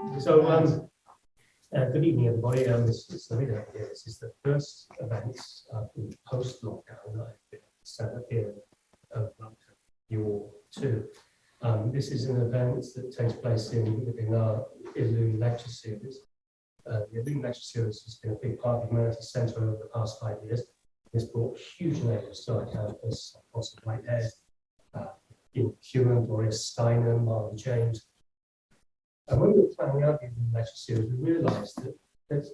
Good evening, everybody. This is the first event in post-lockdown that I've been set up here. Welcome you all too. This is an event that takes place within our Illume lecture series. The Illume lecture series has been a big part of the Humanities Center over the past 5 years. It's brought huge names to our campus, Foster Whitehead, Ian Kewen, Gloria Steinem, Marlon James. And when we were planning out the lecture series, we realized that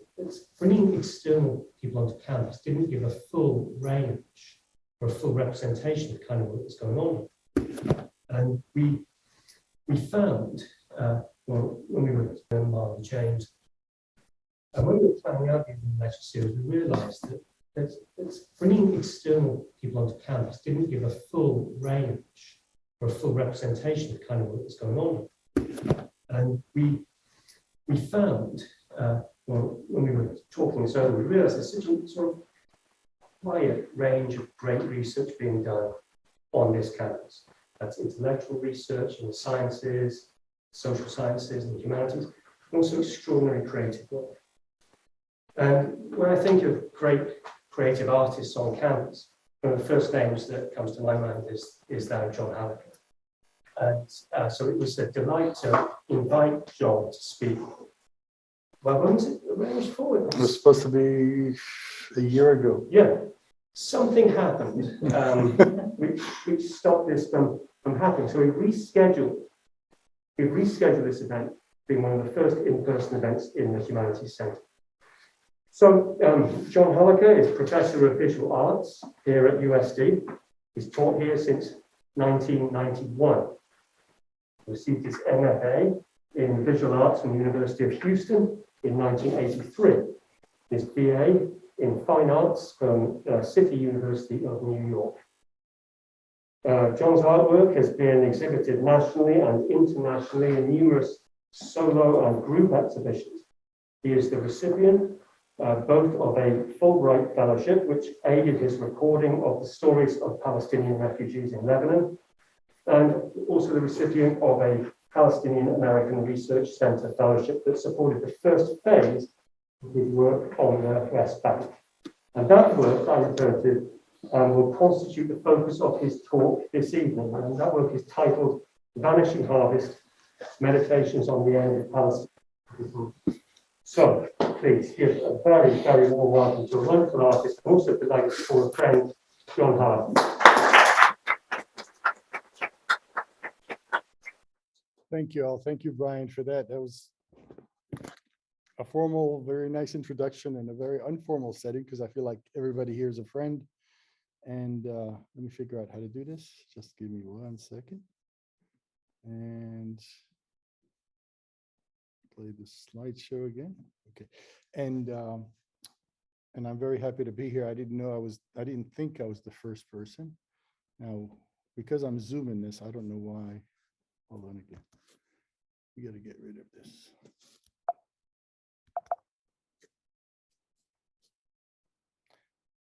bringing external people onto campus didn't give a full range or a full representation of kind of what was going on. And we found, when we were at Marlon James, and when we were planning out the lecture series, we realized that bringing external people onto campus didn't give a full range or a full representation of kind of what was going on. And we found, when we were talking this over, we realized there's such a sort of wide range of great research being done on this campus. That's intellectual research in the sciences, social sciences, and the humanities, and also extraordinary creative work. And when I think of great creative artists on campus, one of the first names that comes to my mind is that of John Halaka. And so it was a delight to invite John to speak. Well, when was it arranged for? It was supposed to be a year ago. Yeah, something happened which stopped this from happening. So we rescheduled this event, being one of the first in-person events in the Humanities Center. So John Halaka is Professor of Visual Arts here at USD. He's taught here since 1991. Received his MFA in Visual Arts from the University of Houston in 1983. His BA in Fine Arts from City University of New York. John's artwork has been exhibited nationally and internationally in numerous solo and group exhibitions. He is the recipient both of a Fulbright Fellowship, which aided his recording of the stories of Palestinian refugees in Lebanon, and also the recipient of a Palestinian American Research Center Fellowship that supported the first phase of his work on the West Bank. And that work I refer to will constitute the focus of his talk this evening. And that work is titled Vanishing Harvest, Meditations on the End of Palestine. So please give a very, very warm welcome to a wonderful artist, and also delighted to call a friend, John Halaka. Thank you all. Thank you, Brian, for that. That was a formal, very nice introduction and a very informal setting, because I feel like everybody here is a friend. And let me figure out how to do this. Just give me 1 second. And play the slideshow again. Okay. And I'm very happy to be here. I didn't think I was the first person. Now, because I'm zooming this, I don't know why. Hold on again. We got to get rid of this.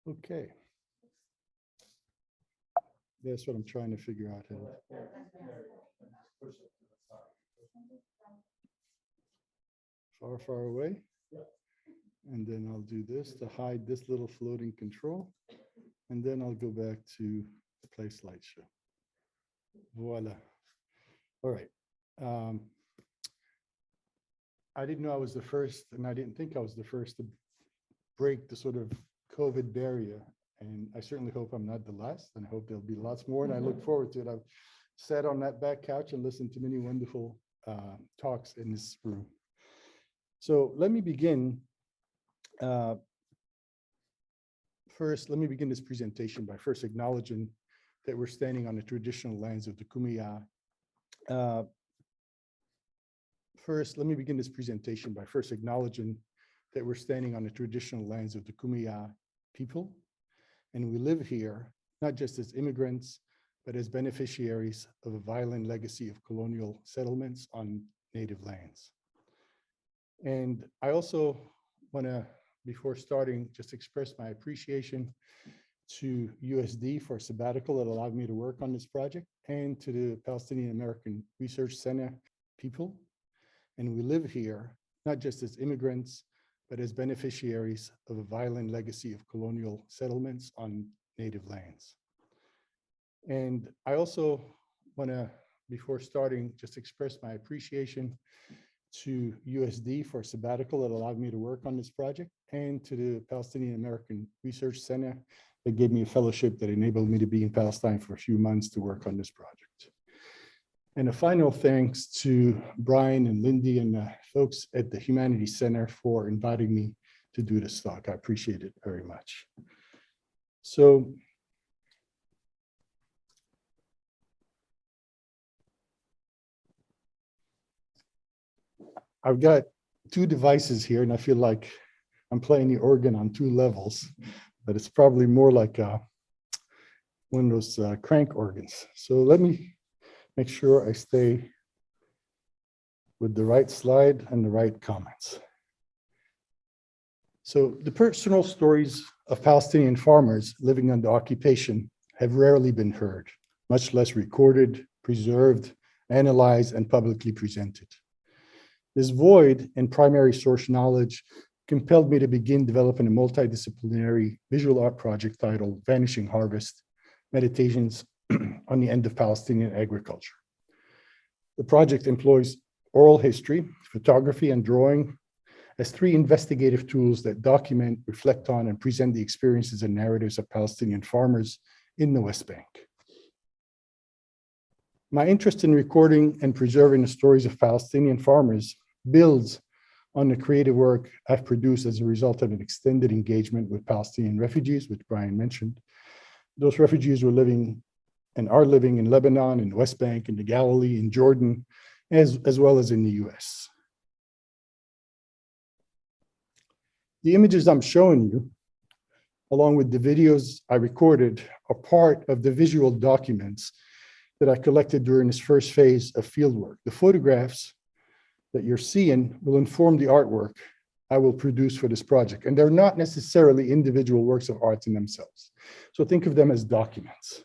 Okay. That's what I'm trying to figure out. Far, far away. And then I'll do this to hide this little floating control. And then I'll go back to play slideshow. Voila. All right. I didn't know I was the first, and I didn't think I was the first to break the sort of COVID barrier. And I certainly hope I'm not the last, and I hope there'll be lots more, and I look forward to it. I've sat on that back couch and listened to many wonderful talks in this room. So let me begin. First, let me begin this presentation by first acknowledging that we're standing on the traditional lands of the Kumeyaay. First, let me begin this presentation by first acknowledging that we're standing on the traditional lands of the Kumeyaay people. And we live here, not just as immigrants, but as beneficiaries of a violent legacy of colonial settlements on native lands. And I also want to, before starting, just express my appreciation to USD for a sabbatical that allowed me to work on this project, and to the Palestinian American Research Center people. and we live here, not just as immigrants, but as beneficiaries of a violent legacy of colonial settlements on native lands. And I also want to, before starting, just express my appreciation to USD for a sabbatical that allowed me to work on this project, and to the Palestinian American Research Center that gave me a fellowship that enabled me to be in Palestine for a few months to work on this project. And a final thanks to Brian and Lindy and the folks at the Humanities Center for inviting me to do this talk. I appreciate it very much. So I've got two devices here, and I feel like I'm playing the organ on two levels, but it's probably more like one of those crank organs. So let me make sure I stay with the right slide and the right comments. So the personal stories of Palestinian farmers living under occupation have rarely been heard, much less recorded, preserved, analyzed, and publicly presented. This void in primary source knowledge compelled me to begin developing a multidisciplinary visual art project titled Vanishing Harvest: Meditations on the End of Palestinian Agriculture. The project employs oral history, photography, and drawing as three investigative tools that document, reflect on, and present the experiences and narratives of Palestinian farmers in the West Bank. My interest in recording and preserving the stories of Palestinian farmers builds on the creative work I've produced as a result of an extended engagement with Palestinian refugees, which Brian mentioned. Those refugees were living and are living in Lebanon, in the West Bank, in the Galilee, in Jordan, as well as in the US. The images I'm showing you, along with the videos I recorded, are part of the visual documents that I collected during this first phase of fieldwork. The photographs that you're seeing will inform the artwork I will produce for this project. And they're not necessarily individual works of art in themselves. So think of them as documents.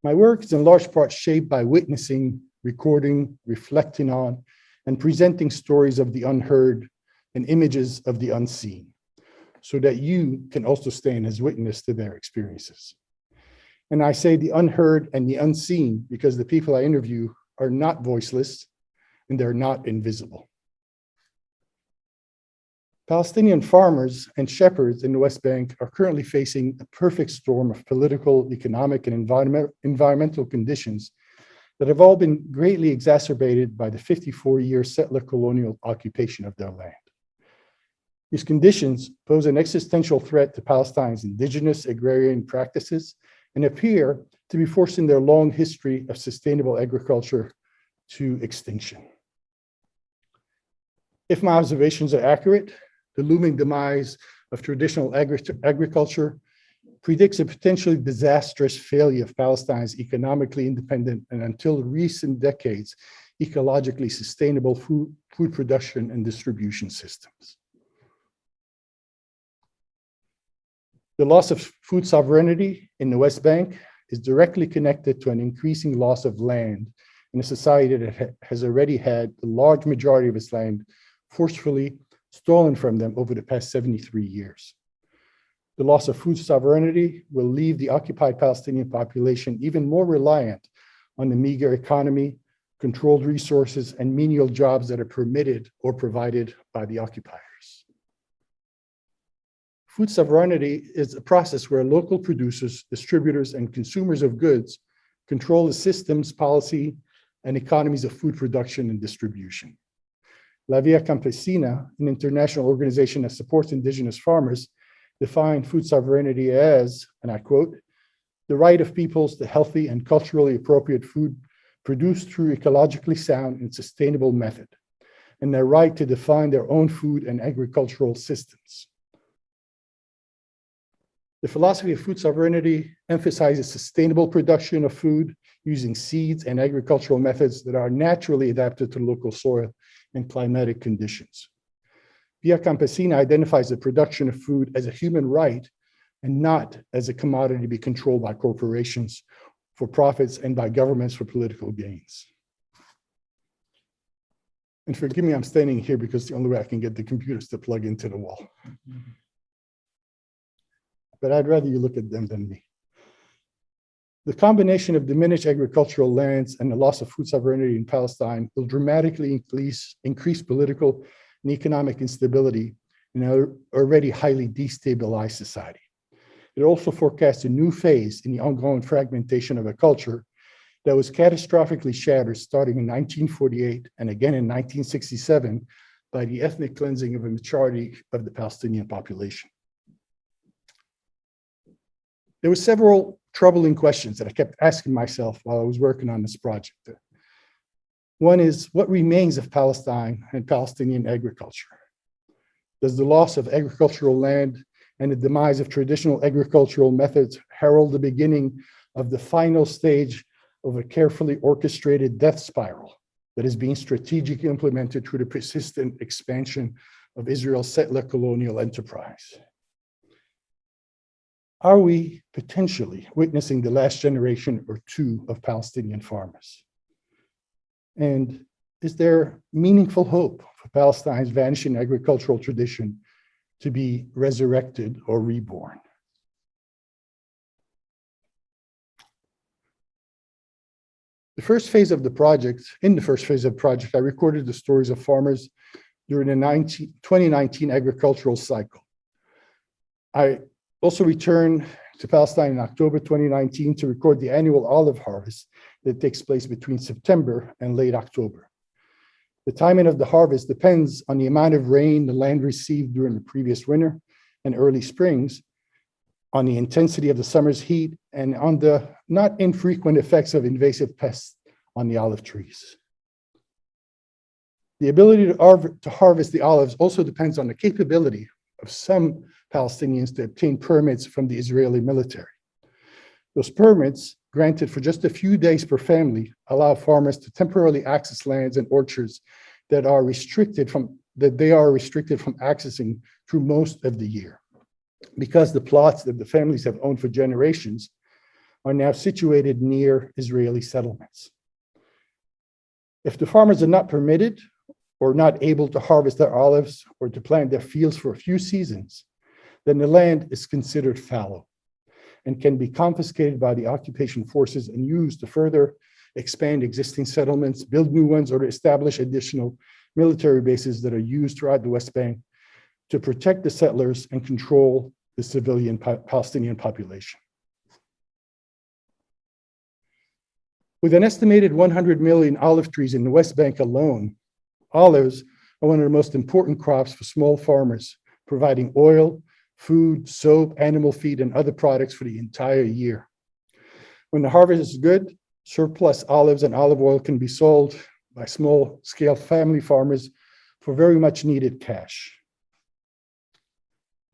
My work is in large part shaped by witnessing, recording, reflecting on, and presenting stories of the unheard and images of the unseen, so that you can also stand as witness to their experiences. And I say the unheard and the unseen because the people I interview are not voiceless and they're not invisible. Palestinian farmers and shepherds in the West Bank are currently facing a perfect storm of political, economic, and environmental conditions that have all been greatly exacerbated by the 54-year settler colonial occupation of their land. These conditions pose an existential threat to Palestine's indigenous agrarian practices and appear to be forcing their long history of sustainable agriculture to extinction. If my observations are accurate, the looming demise of traditional agriculture predicts a potentially disastrous failure of Palestine's economically independent and, until recent decades, ecologically sustainable food production and distribution systems. The loss of food sovereignty in the West Bank is directly connected to an increasing loss of land in a society that has already had the large majority of its land forcefully stolen from them over the past 73 years. The loss of food sovereignty will leave the occupied Palestinian population even more reliant on the meager economy, controlled resources, and menial jobs that are permitted or provided by the occupiers. Food sovereignty is a process where local producers, distributors, and consumers of goods control the systems, policy, and economies of food production and distribution. La Via Campesina, an international organization that supports indigenous farmers, defined food sovereignty as, and I quote, the right of peoples to healthy and culturally appropriate food produced through ecologically sound and sustainable method, and their right to define their own food and agricultural systems. The philosophy of food sovereignty emphasizes sustainable production of food using seeds and agricultural methods that are naturally adapted to local soil and climatic conditions. Via Campesina identifies the production of food as a human right and not as a commodity to be controlled by corporations for profits and by governments for political gains. And forgive me, I'm standing here because the only way I can get the computers to plug into the wall. But I'd rather you look at them than me. The combination of diminished agricultural lands and the loss of food sovereignty in Palestine will dramatically increase political and economic instability in an already highly destabilized society. It also forecasts a new phase in the ongoing fragmentation of a culture that was catastrophically shattered starting in 1948 and again in 1967 by the ethnic cleansing of a majority of the Palestinian population. There were several troubling questions that I kept asking myself while I was working on this project. One is, what remains of Palestine and Palestinian agriculture? Does the loss of agricultural land and the demise of traditional agricultural methods herald the beginning of the final stage of a carefully orchestrated death spiral that is being strategically implemented through the persistent expansion of Israel's settler colonial enterprise? Are we potentially witnessing the last generation or two of Palestinian farmers? And is there meaningful hope for Palestine's vanishing agricultural tradition to be resurrected or reborn? In the first phase of the project, I recorded the stories of farmers during the 2019 agricultural cycle. I also returned to Palestine in October 2019 to record the annual olive harvest that takes place between September and late October. The timing of the harvest depends on the amount of rain the land received during the previous winter and early springs, on the intensity of the summer's heat, and on the not infrequent effects of invasive pests on the olive trees. The ability to harvest the olives also depends on the capability of some Palestinians to obtain permits from the Israeli military. Those permits, granted for just a few days per family, allow farmers to temporarily access lands and orchards that they are restricted from accessing through most of the year, because the plots that the families have owned for generations are now situated near Israeli settlements. If the farmers are not permitted or not able to harvest their olives or to plant their fields for a few seasons, then the land is considered fallow and can be confiscated by the occupation forces and used to further expand existing settlements, build new ones, or to establish additional military bases that are used throughout the West Bank to protect the settlers and control the civilian Palestinian population. With an estimated 100 million olive trees in the West Bank alone, olives are one of the most important crops for small farmers, providing oil, food, soap, animal feed, and other products for the entire year. When the harvest is good, surplus olives and olive oil can be sold by small-scale family farmers for very much needed cash.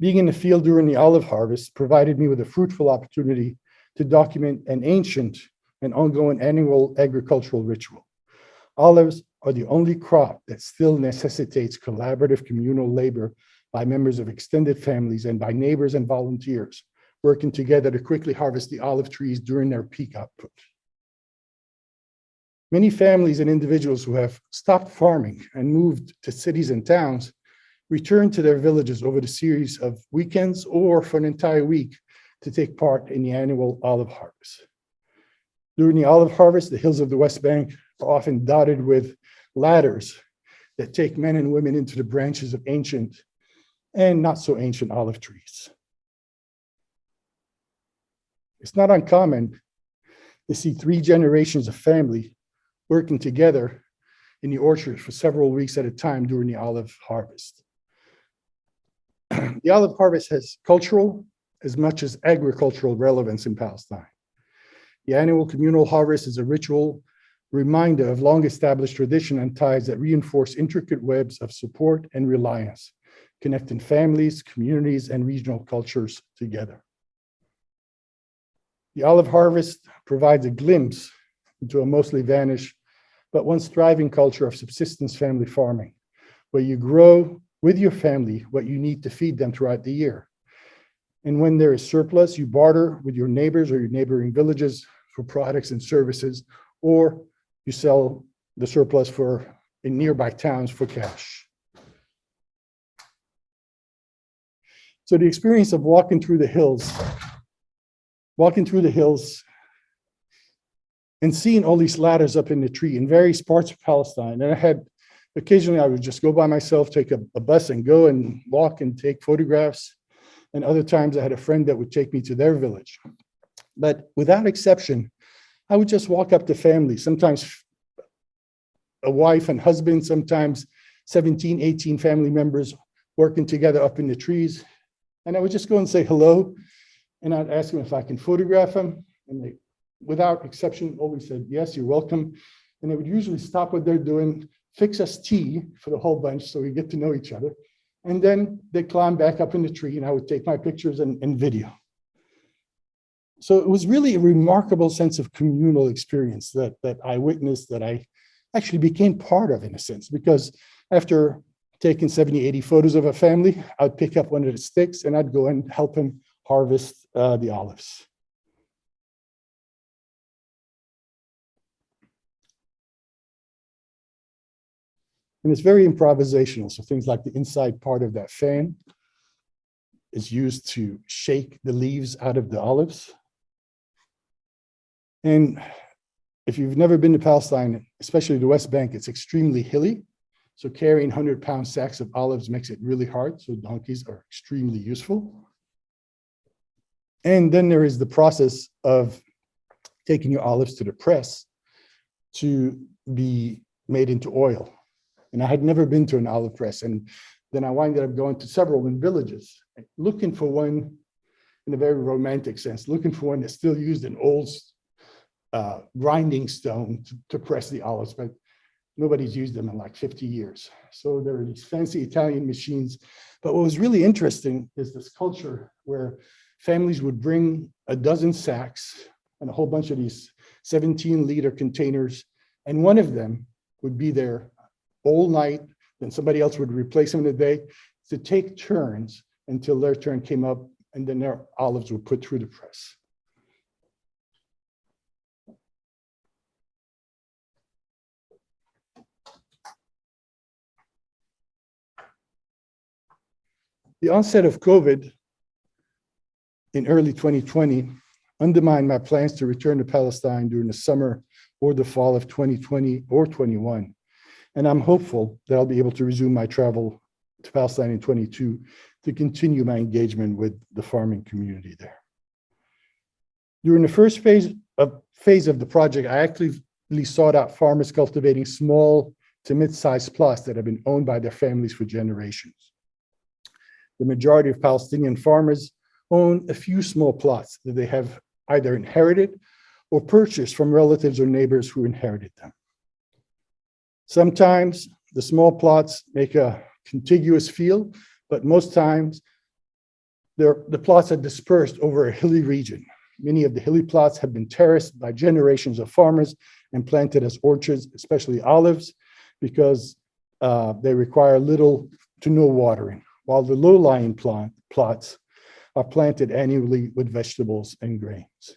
Being in the field during the olive harvest provided me with a fruitful opportunity to document an ancient and ongoing annual agricultural ritual. Olives are the only crop that still necessitates collaborative communal labor by members of extended families and by neighbors and volunteers working together to quickly harvest the olive trees during their peak output. Many families and individuals who have stopped farming and moved to cities and towns return to their villages over the series of weekends or for an entire week to take part in the annual olive harvest. During the olive harvest, the hills of the West Bank are often dotted with ladders that take men and women into the branches of ancient and not so ancient olive trees. It's not uncommon to see 3 generations of family working together in the orchard for several weeks at a time during the olive harvest. The olive harvest has cultural as much as agricultural relevance in Palestine. The annual communal harvest is a ritual reminder of long-established tradition and ties that reinforce intricate webs of support and reliance, connecting families, communities, and regional cultures together. The olive harvest provides a glimpse into a mostly vanished, but once thriving culture of subsistence family farming, where you grow with your family what you need to feed them throughout the year. And when there is surplus, you barter with your neighbors or your neighboring villages for products and services, or you sell the surplus in nearby towns for cash. So the experience of walking through the hills and seeing all these ladders up in the tree in various parts of Palestine. And occasionally I would just go by myself, take a bus and go and walk and take photographs. And other times I had a friend that would take me to their village. But without exception, I would just walk up to families, sometimes a wife and husband, sometimes 17, 18 family members working together up in the trees. And I would just go and say hello. And I'd ask them if I can photograph them. And they, without exception, always said, yes, you're welcome. And they would usually stop what they're doing, fix us tea for the whole bunch so we get to know each other. And then they climb back up in the tree and I would take my pictures and video. So it was really a remarkable sense of communal experience that I witnessed, that I actually became part of in a sense, because after taking 70, 80 photos of a family, I'd pick up one of the sticks and I'd go and help them harvest the olives. And it's very improvisational. So things like the inside part of that fan is used to shake the leaves out of the olives. And if you've never been to Palestine, especially the West Bank, it's extremely hilly. So carrying 100-pound sacks of olives makes it really hard. So donkeys are extremely useful. And then there is the process of taking your olives to the press to be made into oil. And I had never been to an olive press. And then I winded up going to several in villages, looking for one in a very romantic sense, looking for one that still used an old grinding stone to press the olives, but nobody's used them in like 50 years. So there are these fancy Italian machines. But what was really interesting is this culture where families would bring a dozen sacks and a whole bunch of these 17-liter containers, and one of them would be there all night, then somebody else would replace them in the day, to take turns until their turn came up, and then their olives were put through the press. The onset of COVID in early 2020 undermined my plans to return to Palestine during the summer or the fall of 2020 or 21. And I'm hopeful that I'll be able to resume my travel to Palestine in 22 to continue my engagement with the farming community there. During the first phase of the project, I actively sought out farmers cultivating small to mid-sized plots that have been owned by their families for generations. The majority of Palestinian farmers own a few small plots that they have either inherited or purchased from relatives or neighbors who inherited them. Sometimes the small plots make a contiguous field, but most times the plots are dispersed over a hilly region. Many of the hilly plots have been terraced by generations of farmers and planted as orchards, especially olives, because they require little to no watering, while the low-lying plots are planted annually with vegetables and grains.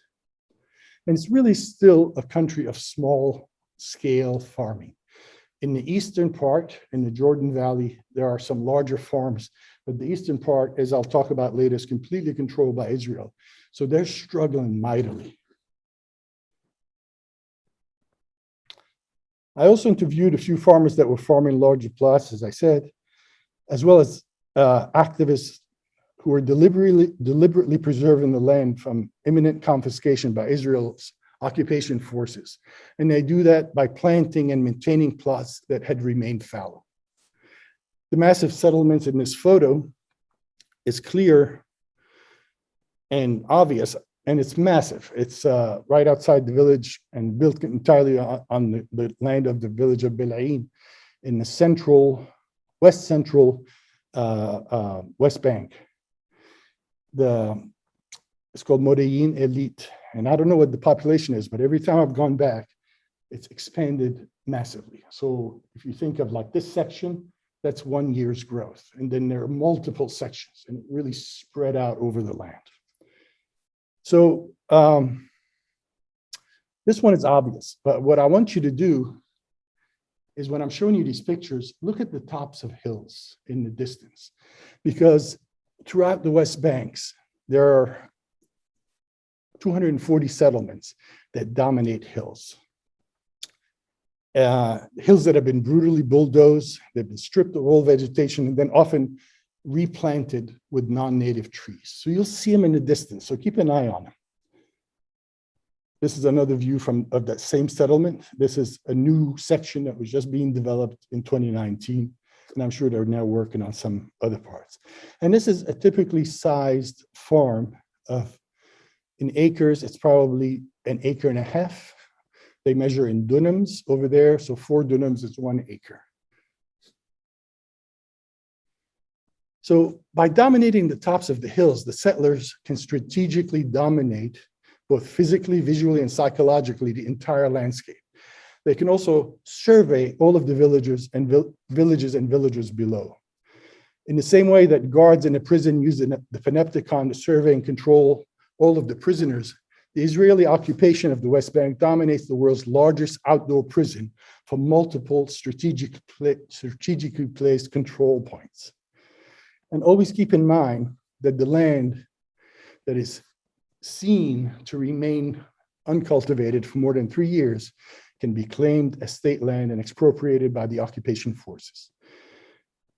And it's really still a country of small-scale farming. In the eastern part, in the Jordan Valley, there are some larger farms, but the eastern part, as I'll talk about later, is completely controlled by Israel. So they're struggling mightily. I also interviewed a few farmers that were farming larger plots, as I said, as well as activists who were deliberately preserving the land from imminent confiscation by Israel's occupation forces. And they do that by planting and maintaining plots that had remained fallow. The massive settlements in this photo is clear and obvious, and it's massive. It's right outside the village and built entirely on the land of the village of Belaim in the west central West Bank. It's called Modayin Elite. And I don't know what the population is, but every time I've gone back, it's expanded massively. So if you think of like this section, that's 1 year's growth. And then there are multiple sections and it really spread out over the land. So This one is obvious, but what I want you to do is when I'm showing you these pictures, look at the tops of hills in the distance, because throughout the West Banks, there are 240 settlements that dominate hills. Hills that have been brutally bulldozed, they've been stripped of all vegetation and then often replanted with non-native trees. So you'll see them in the distance, so keep an eye on them. This is another view of that same settlement. This is a new section that was just being developed in 2019, and I'm sure they're now working on some other parts. And this is a typically sized farm of, in acres, it's probably 1.5 acres. They measure in dunams over there, so 4 dunams is 1 acre. So by dominating the tops of the hills, the settlers can strategically dominate both physically, visually, and psychologically the entire landscape. They can also survey all of the villages and villages below. In the same way that guards in a prison use the panopticon to survey and control all of the prisoners, the Israeli occupation of the West Bank dominates the world's largest outdoor prison for multiple strategically placed control points. And always keep in mind that the land that is seen to remain uncultivated for more than 3 years can be claimed as state land and expropriated by the occupation forces.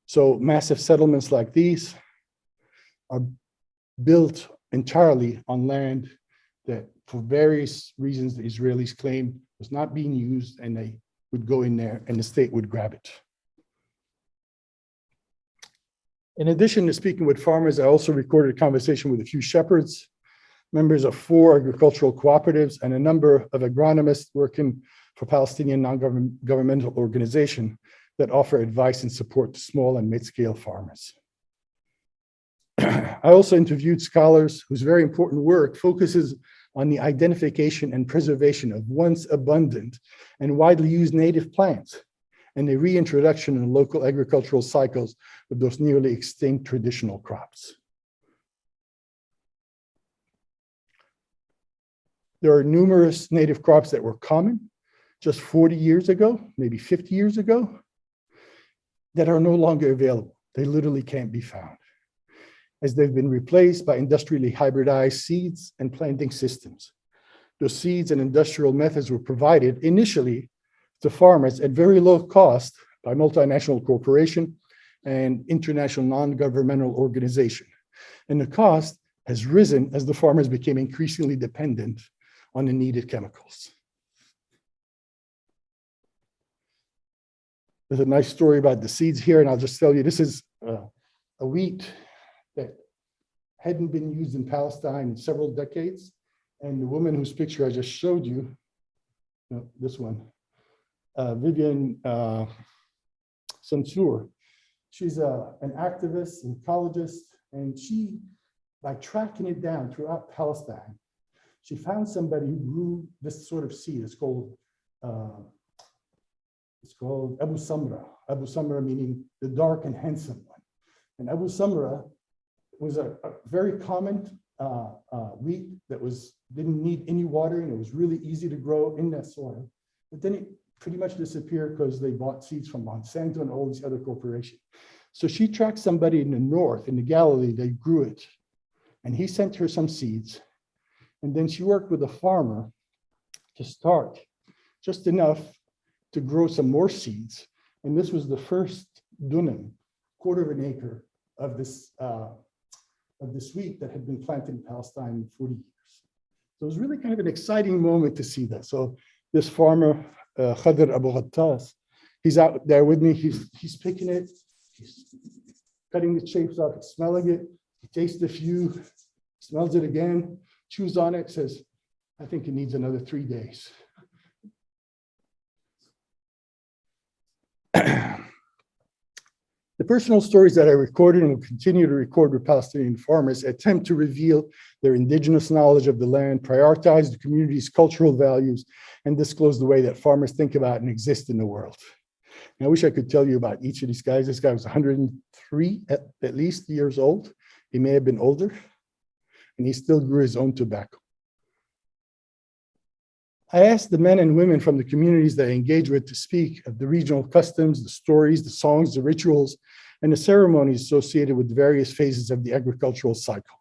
So massive settlements like these are built entirely on land that for various reasons the Israelis claim was not being used, and they would go in there and the state would grab it. In addition to speaking with farmers, I also recorded a conversation with a few shepherds, members of 4 agricultural cooperatives, and a number of agronomists working for Palestinian non-governmental organizations that offer advice and support to small and mid-scale farmers. I also interviewed scholars whose very important work focuses on the identification and preservation of once abundant and widely used native plants and the reintroduction in local agricultural cycles of those nearly extinct traditional crops. There are numerous native crops that were common just 40 years ago, maybe 50 years ago, that are no longer available. They literally can't be found, as they've been replaced by industrially hybridized seeds and planting systems. Those seeds and industrial methods were provided initially to farmers at very low cost by multinational corporation and international non-governmental organization. And the cost has risen as the farmers became increasingly dependent on the needed chemicals. There's a nice story about the seeds here, and I'll just tell you, this is a wheat that hadn't been used in Palestine in several decades. And the woman whose picture I just showed you, this one, Vivian Sansour, she's an activist and ecologist, and she, by tracking it down throughout Palestine, she found somebody who grew this sort of seed. It's called Abu Samra. Abu Samra meaning the dark and handsome one. And Abu Samra was a very common wheat that didn't need any watering. It was really easy to grow in that soil. But then it pretty much disappeared because they bought seeds from Monsanto and all these other corporations. So she tracked somebody in the north, in the Galilee, that grew it. And he sent her some seeds. And then she worked with a farmer to start just enough to grow some more seeds. And this was the first dunam, 1/4 acre of this wheat that had been planted in Palestine in 40 years. So it was really kind of an exciting moment to see that. So this farmer, Khadr Abu Ghattas, he's out there with me. He's picking it, he's cutting the shapes off, he's smelling it. He tastes a few, smells it again, chews on it, says, I think it needs another 3 days. The personal stories that I recorded and will continue to record with Palestinian farmers attempt to reveal their indigenous knowledge of the land, prioritize the community's cultural values, and disclose the way that farmers think about and exist in the world. And I wish I could tell you about each of these guys. This guy was 103 at least years old. He may have been older, and he still grew his own tobacco. I asked the men and women from the communities that I engage with to speak of the regional customs, the stories, the songs, the rituals, and the ceremonies associated with the various phases of the agricultural cycle.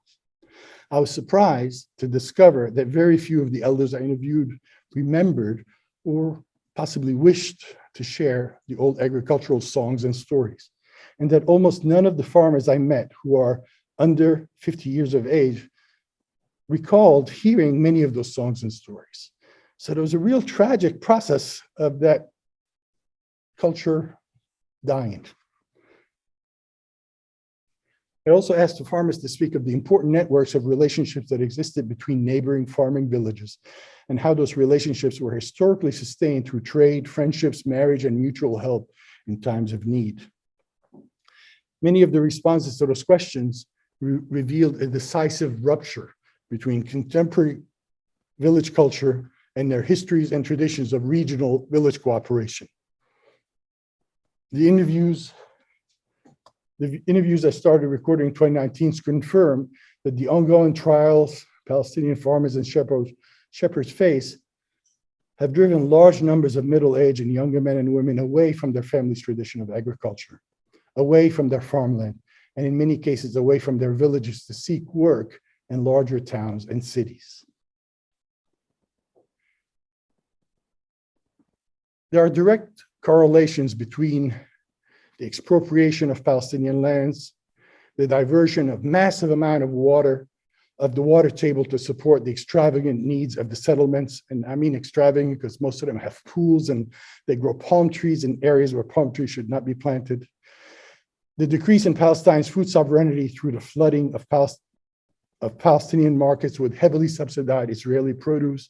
I was surprised to discover that very few of the elders I interviewed remembered or possibly wished to share the old agricultural songs and stories, and that almost none of the farmers I met who are under 50 years of age recalled hearing many of those songs and stories. So there was a real tragic process of that culture dying. I also asked the farmers to speak of the important networks of relationships that existed between neighboring farming villages and how those relationships were historically sustained through trade, friendships, marriage, and mutual help in times of need. Many of the responses to those questions revealed a decisive rupture between contemporary village culture and their histories and traditions of regional village cooperation. The interviews I started recording in 2019 confirm that the ongoing trials Palestinian farmers and shepherds face have driven large numbers of middle-aged and younger men and women away from their family's tradition of agriculture, away from their farmland, and in many cases away from their villages to seek work in larger towns and cities. There are direct correlations between the expropriation of Palestinian lands, the diversion of massive amount of water, of the water table to support the extravagant needs of the settlements. And I mean extravagant because most of them have pools and they grow palm trees in areas where palm trees should not be planted. The decrease in Palestine's food sovereignty through the flooding of Palestinian markets with heavily subsidized Israeli produce,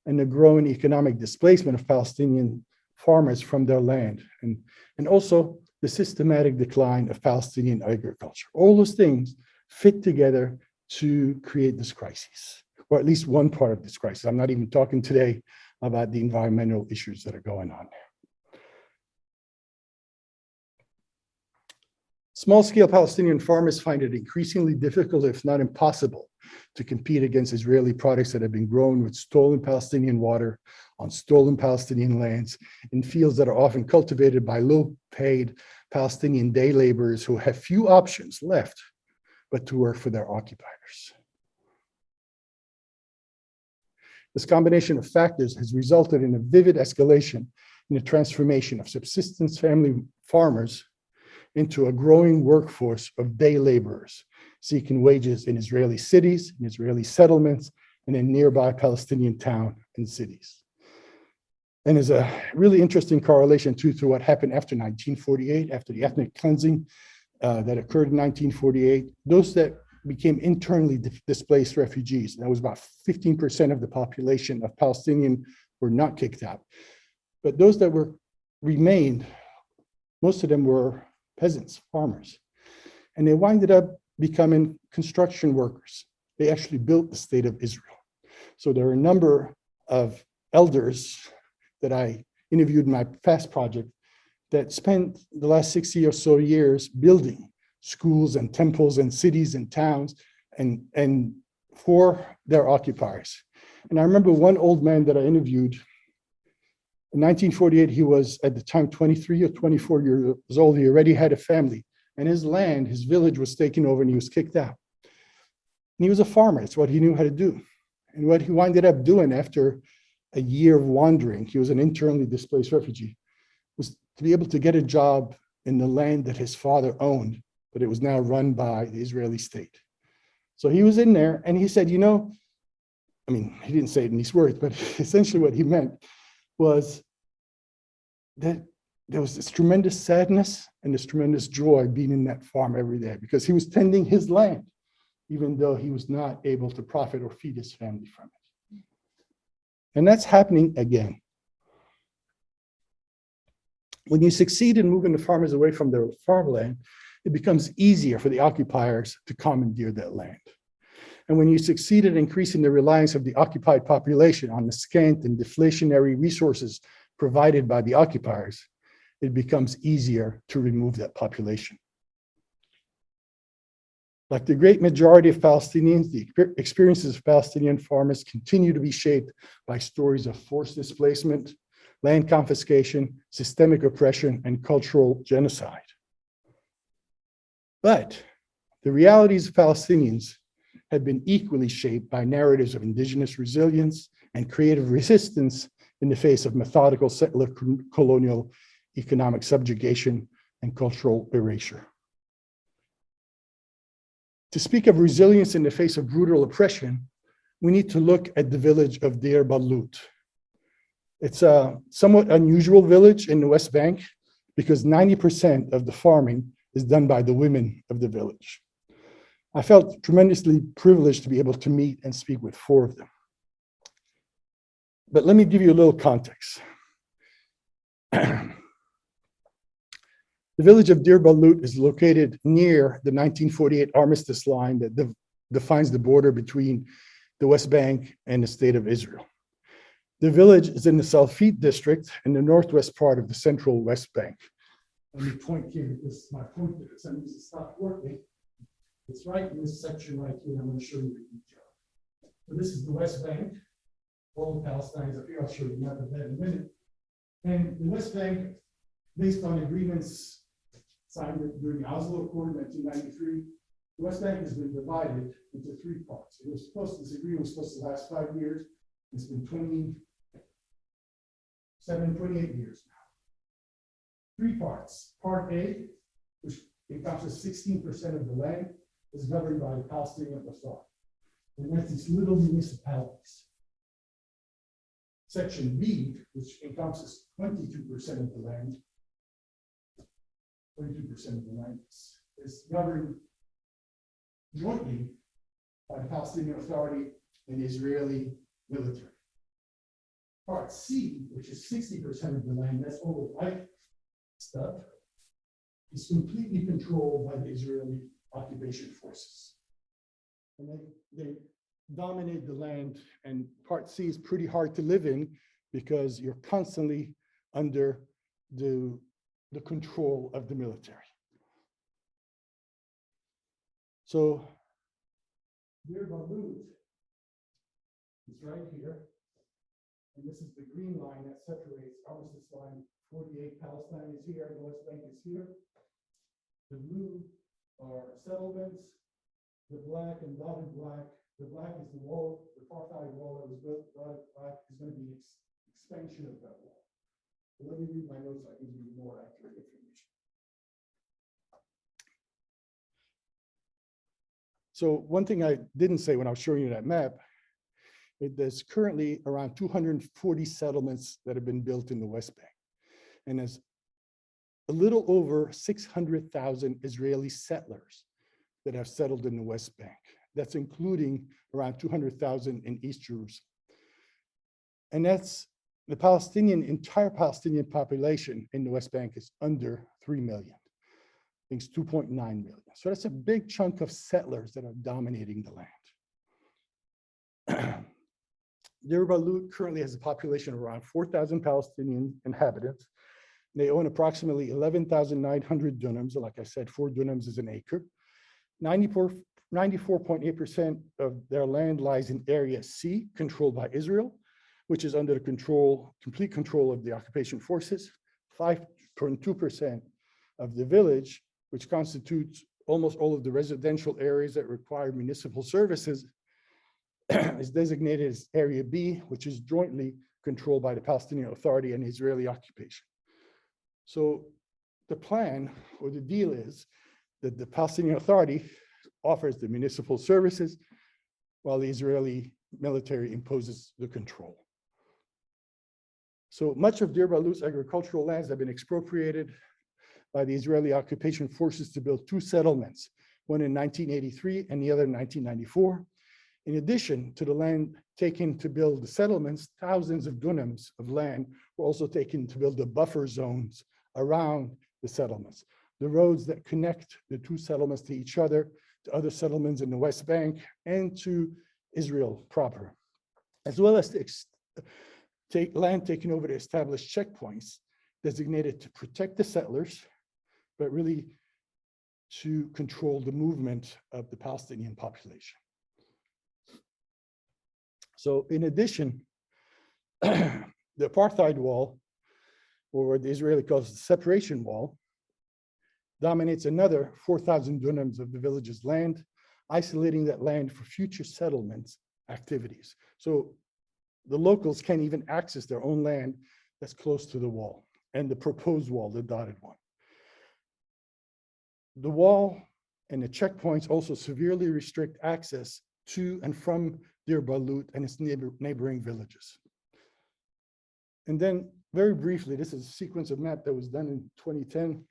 and the growing economic displacement of Palestinian farmers from their land, and also the systematic decline of Palestinian agriculture. All those things fit together to create this crisis, or at least one part of this crisis. I'm not even talking today about the environmental issues that are going on there. Small-scale Palestinian farmers find it increasingly difficult, if not impossible, to compete against Israeli products that have been grown with stolen Palestinian water on stolen Palestinian lands in fields that are often cultivated by low-paid Palestinian day laborers who have few options left but to work for their occupiers. This combination of factors has resulted in a vivid escalation in the transformation of subsistence family farmers into a growing workforce of day laborers seeking wages in Israeli cities, in Israeli settlements, and in nearby Palestinian towns and cities. And there's a really interesting correlation too to what happened after 1948, after the ethnic cleansing that occurred in 1948. Those that became internally displaced refugees, that was about 15% of the population of Palestinian were not kicked out. But those that remained, most of them were peasants, farmers. And they winded up becoming construction workers. They actually built the state of Israel. So there are a number of elders that I interviewed in my past project that spent the last 60 or so years building schools and temples and cities and towns and for their occupiers. And I remember one old man that I interviewed in 1948, he was at the time 23 or 24 years old. He already had a family, and his land, his village was taken over and he was kicked out. And he was a farmer. It's what he knew how to do. And what he ended up doing after a year of wandering, he was an internally displaced refugee, was to be able to get a job in the land that his father owned, but it was now run by the Israeli state. So he was in there and he said, you know, I mean, he didn't say it in these words, but essentially what he meant was that there was this tremendous sadness and this tremendous joy being in that farm every day because he was tending his land, even though he was not able to profit or feed his family from it. And that's happening again. When you succeed in moving the farmers away from their farmland, it becomes easier for the occupiers to commandeer that land. And when you succeed in increasing the reliance of the occupied population on the scant and deflationary resources provided by the occupiers, it becomes easier to remove that population. Like the great majority of Palestinians, the experiences of Palestinian farmers continue to be shaped by stories of forced displacement, land confiscation, systemic oppression, and cultural genocide. But the realities of Palestinians have been equally shaped by narratives of indigenous resilience and creative resistance in the face of methodical settler colonial economic subjugation and cultural erasure. To speak of resilience in the face of brutal oppression, we need to look at the village of Deir Balut. It's a somewhat unusual village in the West Bank because 90% of the farming is done by the women of the village. I felt tremendously privileged to be able to meet and speak with 4 of them. But let me give you a little context. The village of Deir Balut is located near the 1948 armistice line that defines the border between the West Bank and the state of Israel. The village is in the Salfit district in the northwest part of the central West Bank. Let me point here, this is my pointer, so needs to stop working. It's right in this section right here. I'm going to show you the detail. So this is the West Bank. All the Palestinians up here. I'll show you the map of that in a minute. And the West Bank, based on agreements signed during the Oslo Accord in 1993, the West Bank has been divided into 3 parts. This agreement was supposed to last 5 years. It's been 28 years now. 3 parts. Part A, which encompasses 16% of the land, is governed by the Palestinian Authority. And that's these little municipalities. Section B, which encompasses 22% of the land, 22% of the land is governed jointly by the Palestinian Authority and the Israeli military. Part C, which is 60% of the land, that's all the white stuff, is completely controlled by the Israeli occupation forces. And they dominate the land, and Part C is pretty hard to live in because you're constantly under the control of the military. So Deir Balut is right here, and this is the green line that separates armistice line 48. Palestine is here, the West Bank is here. The blue are settlements, the black and dotted black. The black is the wall, the Apartheid Wall that was built. Dotted black is going to be an expansion of that wall. So let me read my notes so I can give you more accurate information. So one thing I didn't say when I was showing you that map, there's currently around 240 settlements that have been built in the West Bank. And there's a little over 600,000 Israeli settlers that have settled in the West Bank. That's including around 200,000 in East Jerusalem. And that's the entire Palestinian population in the West Bank is under 3 million. I think it's 2.9 million. So that's a big chunk of settlers that are dominating the land. Deir Balut currently has a population of around 4,000 Palestinian inhabitants. They own approximately 11,900 dunams. Like I said, 4 dunams is an acre. 94.8% of their land lies in Area C, controlled by Israel, which is under the complete control of the occupation forces. 5.2% of the village, which constitutes almost all of the residential areas that require municipal services, is designated as Area B, which is jointly controlled by the Palestinian Authority and Israeli occupation. So the plan or the deal is that the Palestinian Authority offers the municipal services while the Israeli military imposes the control. So much of Deir Balut's agricultural lands have been expropriated by the Israeli occupation forces to build 2 settlements, one in 1983 and the other in 1994. In addition to the land taken to build the settlements, thousands of dunams of land were also taken to build the buffer zones around the settlements, the roads that connect the 2 settlements to each other, to other settlements in the West Bank, and to Israel proper, as well as to take land taken over to establish checkpoints designated to protect the settlers, but really to control the movement of the Palestinian population. So in addition, the Apartheid Wall, or what the Israeli calls the separation wall, dominates another 4,000 dunams of the village's land, isolating that land for future settlements activities. So the locals can't even access their own land that's close to the wall, and the proposed wall, the dotted one. The wall and the checkpoints also severely restrict access to and from Deir Balut and its neighboring villages. And then very briefly, this is a sequence of map that was done in 2010,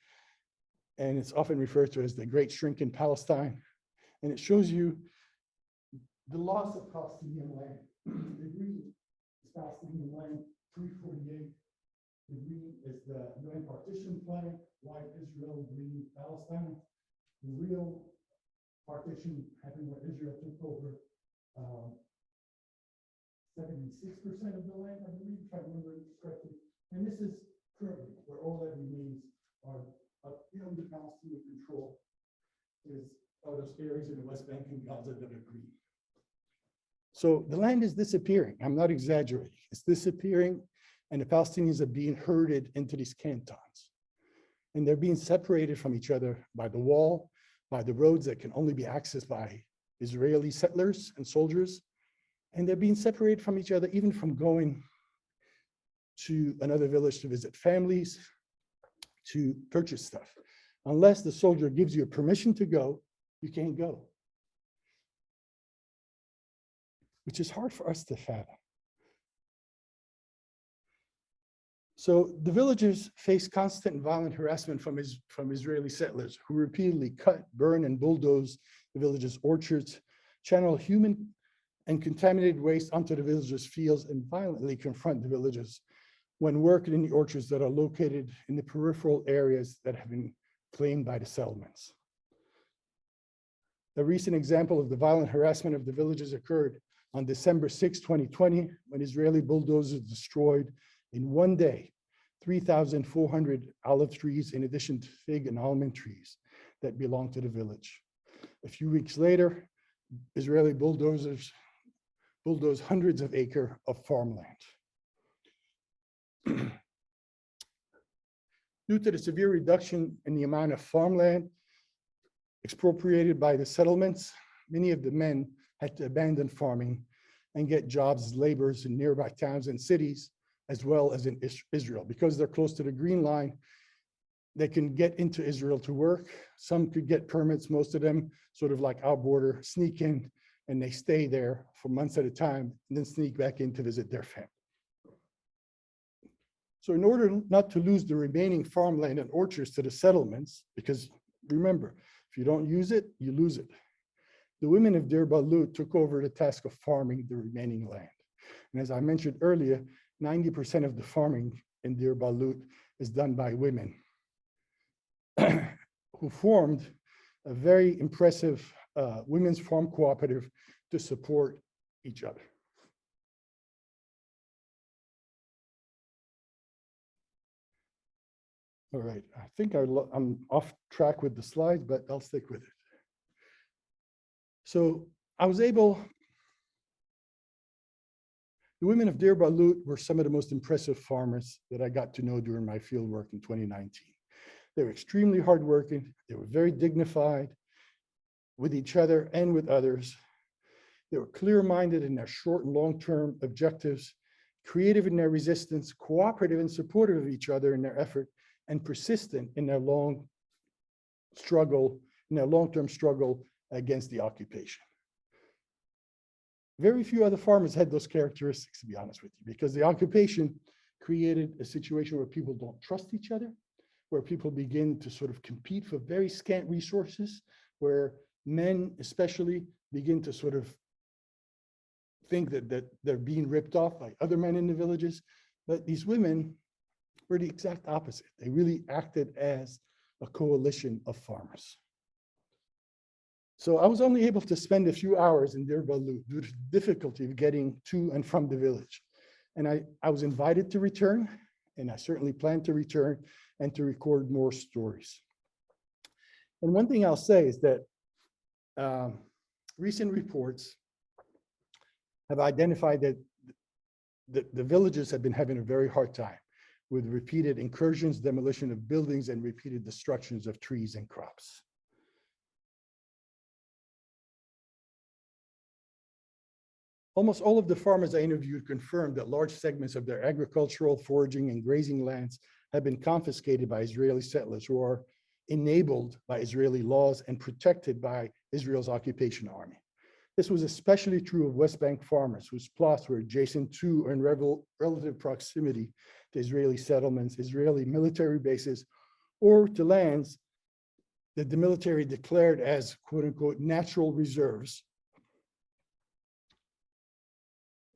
and it's often referred to as the Great Shrink in Palestine. And it shows you the loss of Palestinian land. The green is Palestinian land, 348. The green is the UN partition flag, white Israel, green Palestine. The real partition happened when Israel took over 76% of the land, I believe, if I remember correctly. And this is currently where all that remains are under Palestinian control, is those areas in the West Bank and Gaza that are green. So the land is disappearing. I'm not exaggerating. It's disappearing, and the Palestinians are being herded into these cantons. And they're being separated from each other by the wall, by the roads that can only be accessed by Israeli settlers and soldiers. And they're being separated from each other, even from going to another village to visit families, to purchase stuff. Unless the soldier gives you permission to go, you can't go. Which is hard for us to fathom. So the villagers face constant and violent harassment from Israeli settlers who repeatedly cut, burn, and bulldoze the village's orchards, channel human and contaminated waste onto the villagers' fields, and violently confront the villagers when working in the orchards that are located in the peripheral areas that have been claimed by the settlements. A recent example of the violent harassment of the villagers occurred on December 6, 2020, when Israeli bulldozers destroyed in one day 3,400 olive trees, in addition to fig and almond trees that belong to the village. A few weeks later, Israeli bulldozers bulldozed hundreds of acres of farmland. Due to the severe reduction in the amount of farmland expropriated by the settlements, many of the men had to abandon farming and get jobs as laborers in nearby towns and cities, as well as in Israel. Because they're close to the Green Line, they can get into Israel to work. Some could get permits, most of them, sort of like our border, sneak in, and they stay there for months at a time, and then sneak back in to visit their family. So in order not to lose the remaining farmland and orchards to the settlements, because remember, if you don't use it, you lose it, the women of Deir Balut took over the task of farming the remaining land. And as I mentioned earlier, 90% of the farming in Deir Balut is done by women who formed a very impressive women's farm cooperative to support each other. All right, I think I'm off track with the slides, but I'll stick with it. So I was able, the women of Deir Balut were some of the most impressive farmers that I got to know during my field work in 2019. They were extremely hardworking. They were very dignified with each other and with others. They were clear-minded in their short and long-term objectives, creative in their resistance, cooperative and supportive of each other in their effort, and persistent in their long-term struggle against the occupation. Very few other farmers had those characteristics, to be honest with you, because the occupation created a situation where people don't trust each other, where people begin to sort of compete for very scant resources, where men especially begin to sort of think that they're being ripped off by other men in the villages. But these women were the exact opposite. They really acted as a coalition of farmers. So I was only able to spend a few hours in Deir Balut due to the difficulty of getting to and from the village. And I was invited to return, and I certainly plan to return and to record more stories. And one thing I'll say is that recent reports have identified that the villagers have been having a very hard time with repeated incursions, demolition of buildings, and repeated destructions of trees and crops. Almost all of the farmers I interviewed confirmed that large segments of their agricultural, foraging, and grazing lands have been confiscated by Israeli settlers who are enabled by Israeli laws and protected by Israel's occupation army. This was especially true of West Bank farmers whose plots were adjacent to or in relative proximity to Israeli settlements, Israeli military bases, or to lands that the military declared as quote unquote natural reserves.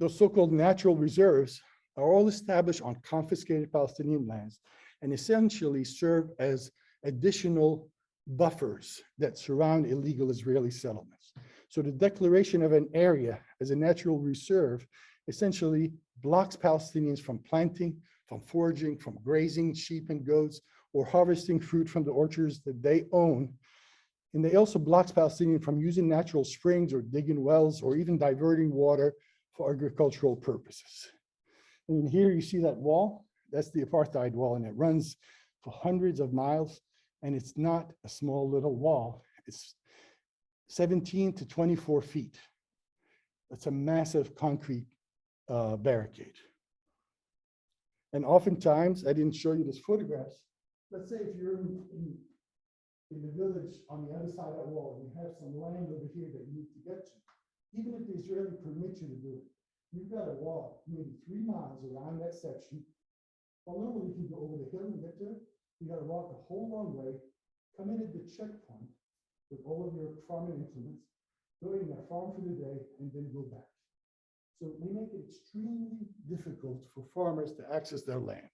Those so-called natural reserves are all established on confiscated Palestinian lands and essentially serve as additional buffers that surround illegal Israeli settlements. So the declaration of an area as a natural reserve essentially blocks Palestinians from planting, from foraging, from grazing sheep and goats, or harvesting fruit from the orchards that they own. And they also blocks Palestinians from using natural springs or digging wells or even diverting water for agricultural purposes. And here you see that wall, that's the Apartheid Wall, and it runs for hundreds of miles, and it's not a small little wall. It's 17 to 24 feet. That's a massive concrete barricade. And oftentimes, I didn't show you this photographs. Let's say if you're in the village on the other side of that wall, and you have some land over here that you need to get to, even if the Israeli permits you to do it, you've got to walk maybe 3 miles around that section. Well, normally you can go over the hill and get to it. You got to walk a whole long way, come in at the checkpoint with all of your farming implements, go in there, farm for the day, and then go back. So we make it extremely difficult for farmers to access their land.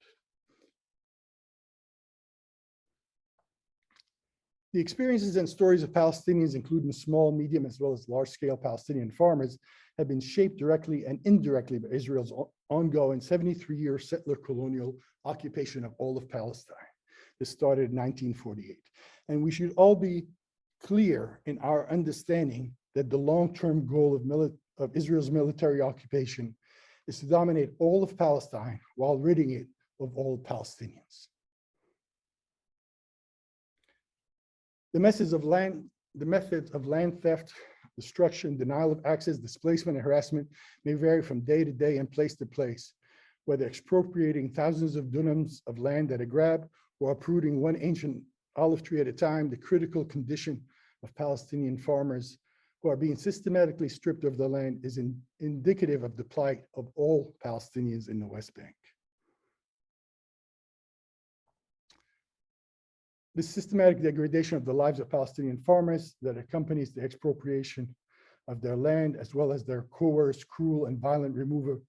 The experiences and stories of Palestinians, including small, medium, as well as large-scale Palestinian farmers, have been shaped directly and indirectly by Israel's ongoing 73-year settler colonial occupation of all of Palestine. This started in 1948. And we should all be clear in our understanding that the long-term goal of Israel's military occupation is to dominate all of Palestine while ridding it of all Palestinians. The methods of land theft, destruction, denial of access, displacement, and harassment may vary from day to day and place to place, whether expropriating thousands of dunams of land at a grab or uprooting one ancient olive tree at a time. The critical condition of Palestinian farmers who are being systematically stripped of their land is indicative of the plight of all Palestinians in the West Bank. The systematic degradation of the lives of Palestinian farmers that accompanies the expropriation of their land, as well as their coerced, cruel, and violent removal,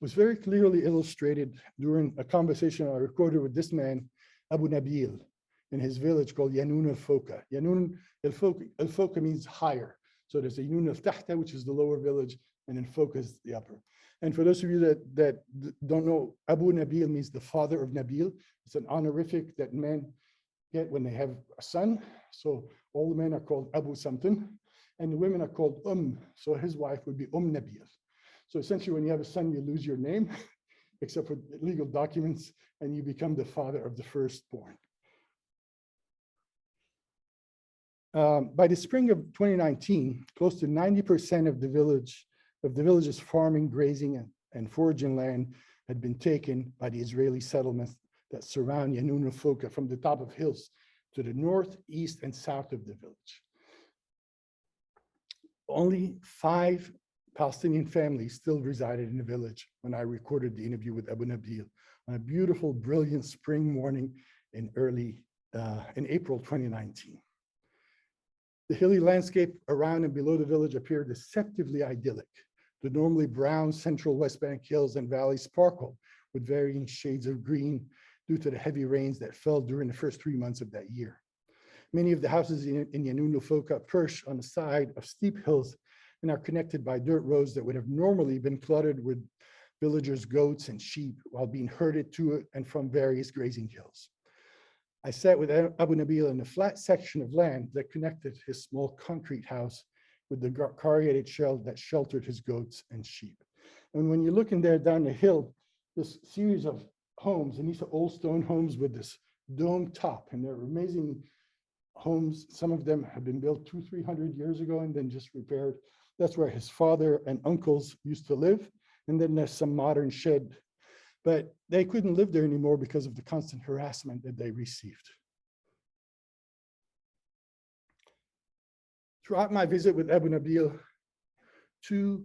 was very clearly illustrated during a conversation I recorded with this man, Abu Nabil, in his village called Yanun al-Foka. Yanun al-Foka means higher. So there's a Yanun al-Tahta, which is the lower village, and then Foka is the upper. And for those of you that don't know, Abu Nabil means the father of Nabil. It's an honorific that men get when they have a son. So all the men are called Abu something, and the women are called So his wife would be Nabil. So essentially, when you have a son, you lose your name, except for legal documents, and you become the father of the firstborn. By the spring of 2019, close to 90% of the village's farming, grazing, and foraging land had been taken by the Israeli settlements that surround Yanun al-Foka from the top of hills to the north, east, and south of the village. Only 5 Palestinian families still resided in the village when I recorded the interview with Abu Nabil on a beautiful, brilliant spring morning in April 2019. The hilly landscape around and below the village appeared deceptively idyllic. The normally brown central West Bank hills and valleys sparkled with varying shades of green due to the heavy rains that fell during the first 3 months of that year. Many of the houses in Yanun al-Foka perch on the side of steep hills and are connected by dirt roads that would have normally been cluttered with villagers' goats and sheep while being herded to and from various grazing hills. I sat with Abu Nabil in a flat section of land that connected his small concrete house with the corrugated shell that sheltered his goats and sheep. And when you're looking there down the hill, this series of homes, and these are old stone homes with this dome top, and they're amazing homes. Some of them have been built 200-300 years ago and then just repaired. That's where his father and uncles used to live. And then there's some modern shed, but they couldn't live there anymore because of the constant harassment that they received. Throughout my visit with Abu Nabil, 2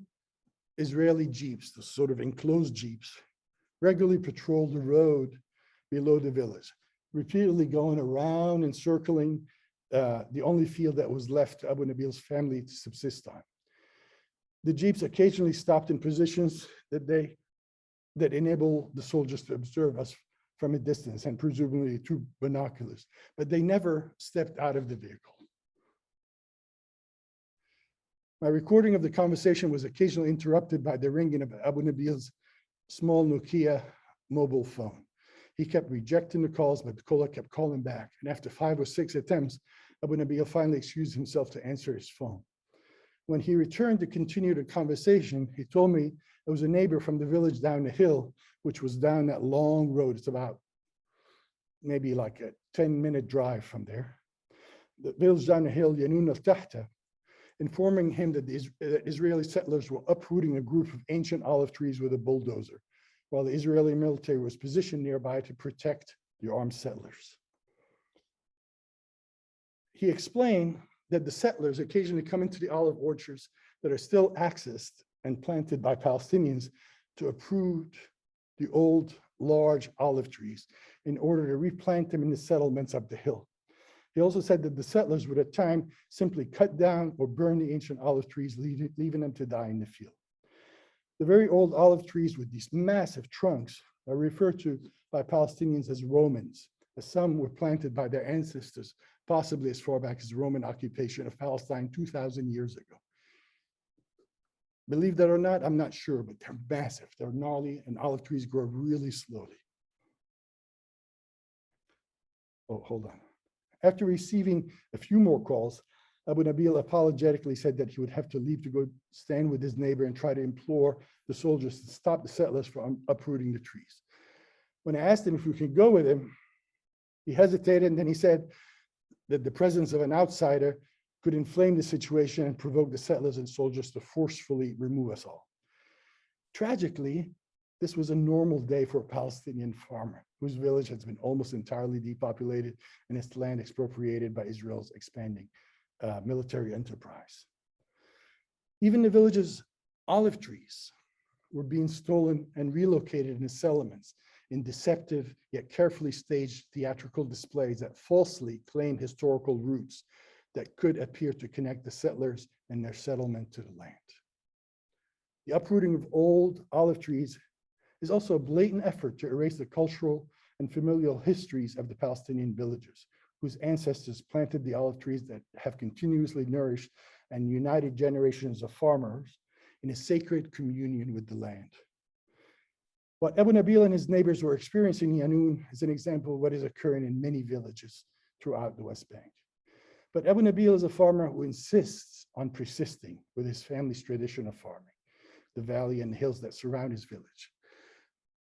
Israeli jeeps, the sort of enclosed jeeps, regularly patrolled the road below the village, repeatedly going around and circling the only field that was left to Abu Nabil's family to subsist on. The jeeps occasionally stopped in positions that enable the soldiers to observe us from a distance, and presumably through binoculars, but they never stepped out of the vehicle. My recording of the conversation was occasionally interrupted by the ringing of Abu Nabil's small Nokia mobile phone. He kept rejecting the calls, but the caller kept calling back. And after 5 or 6 attempts, Abu Nabil finally excused himself to answer his phone. When he returned to continue the conversation, he told me it was a neighbor from the village down the hill, which was down that long road. It's about maybe like a 10-minute drive from there. The village down the hill, Yanun al-Tahta, informing him that the Israeli settlers were uprooting a group of ancient olive trees with a bulldozer, while the Israeli military was positioned nearby to protect the armed settlers. He explained that the settlers occasionally come into the olive orchards that are still accessed and planted by Palestinians to uproot the old, large olive trees in order to replant them in the settlements up the hill. He also said that the settlers would at times simply cut down or burn the ancient olive trees, leaving them to die in the field. The very old olive trees with these massive trunks are referred to by Palestinians as Romans, as some were planted by their ancestors, possibly as far back as the Roman occupation of Palestine 2,000 years ago. Believe that or not, I'm not sure, but they're massive, they're gnarly, and olive trees grow really slowly. Oh, hold on. After receiving a few more calls, Abu Nabil apologetically said that he would have to leave to go stand with his neighbor and try to implore the soldiers to stop the settlers from uprooting the trees. When I asked him if we could go with him, he hesitated, and then he said that the presence of an outsider could inflame the situation and provoke the settlers and soldiers to forcefully remove us all. Tragically, this was a normal day for a Palestinian farmer whose village has been almost entirely depopulated and its land expropriated by Israel's expanding military enterprise. Even the village's olive trees were being stolen and relocated in the settlements in deceptive yet carefully staged theatrical displays that falsely claimed historical roots that could appear to connect the settlers and their settlement to the land. The uprooting of old olive trees is also a blatant effort to erase the cultural and familial histories of the Palestinian villagers, whose ancestors planted the olive trees that have continuously nourished and united generations of farmers in a sacred communion with the land. What Abu Nabil and his neighbors were experiencing in Yanun is an example of what is occurring in many villages throughout the West Bank. But Abu Nabil is a farmer who insists on persisting with his family's tradition of farming, the valley and the hills that surround his village.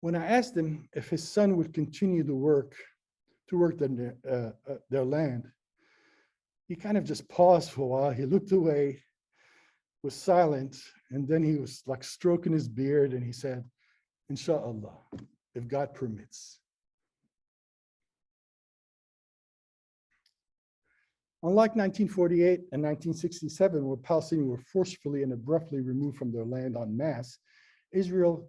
When I asked him if his son would continue to work their land, he kind of just paused for a while. He looked away, was silent, and then he was like stroking his beard, and he said, "Inshallah, if God permits." Unlike 1948 and 1967, where Palestinians were forcefully and abruptly removed from their land en masse, Israel's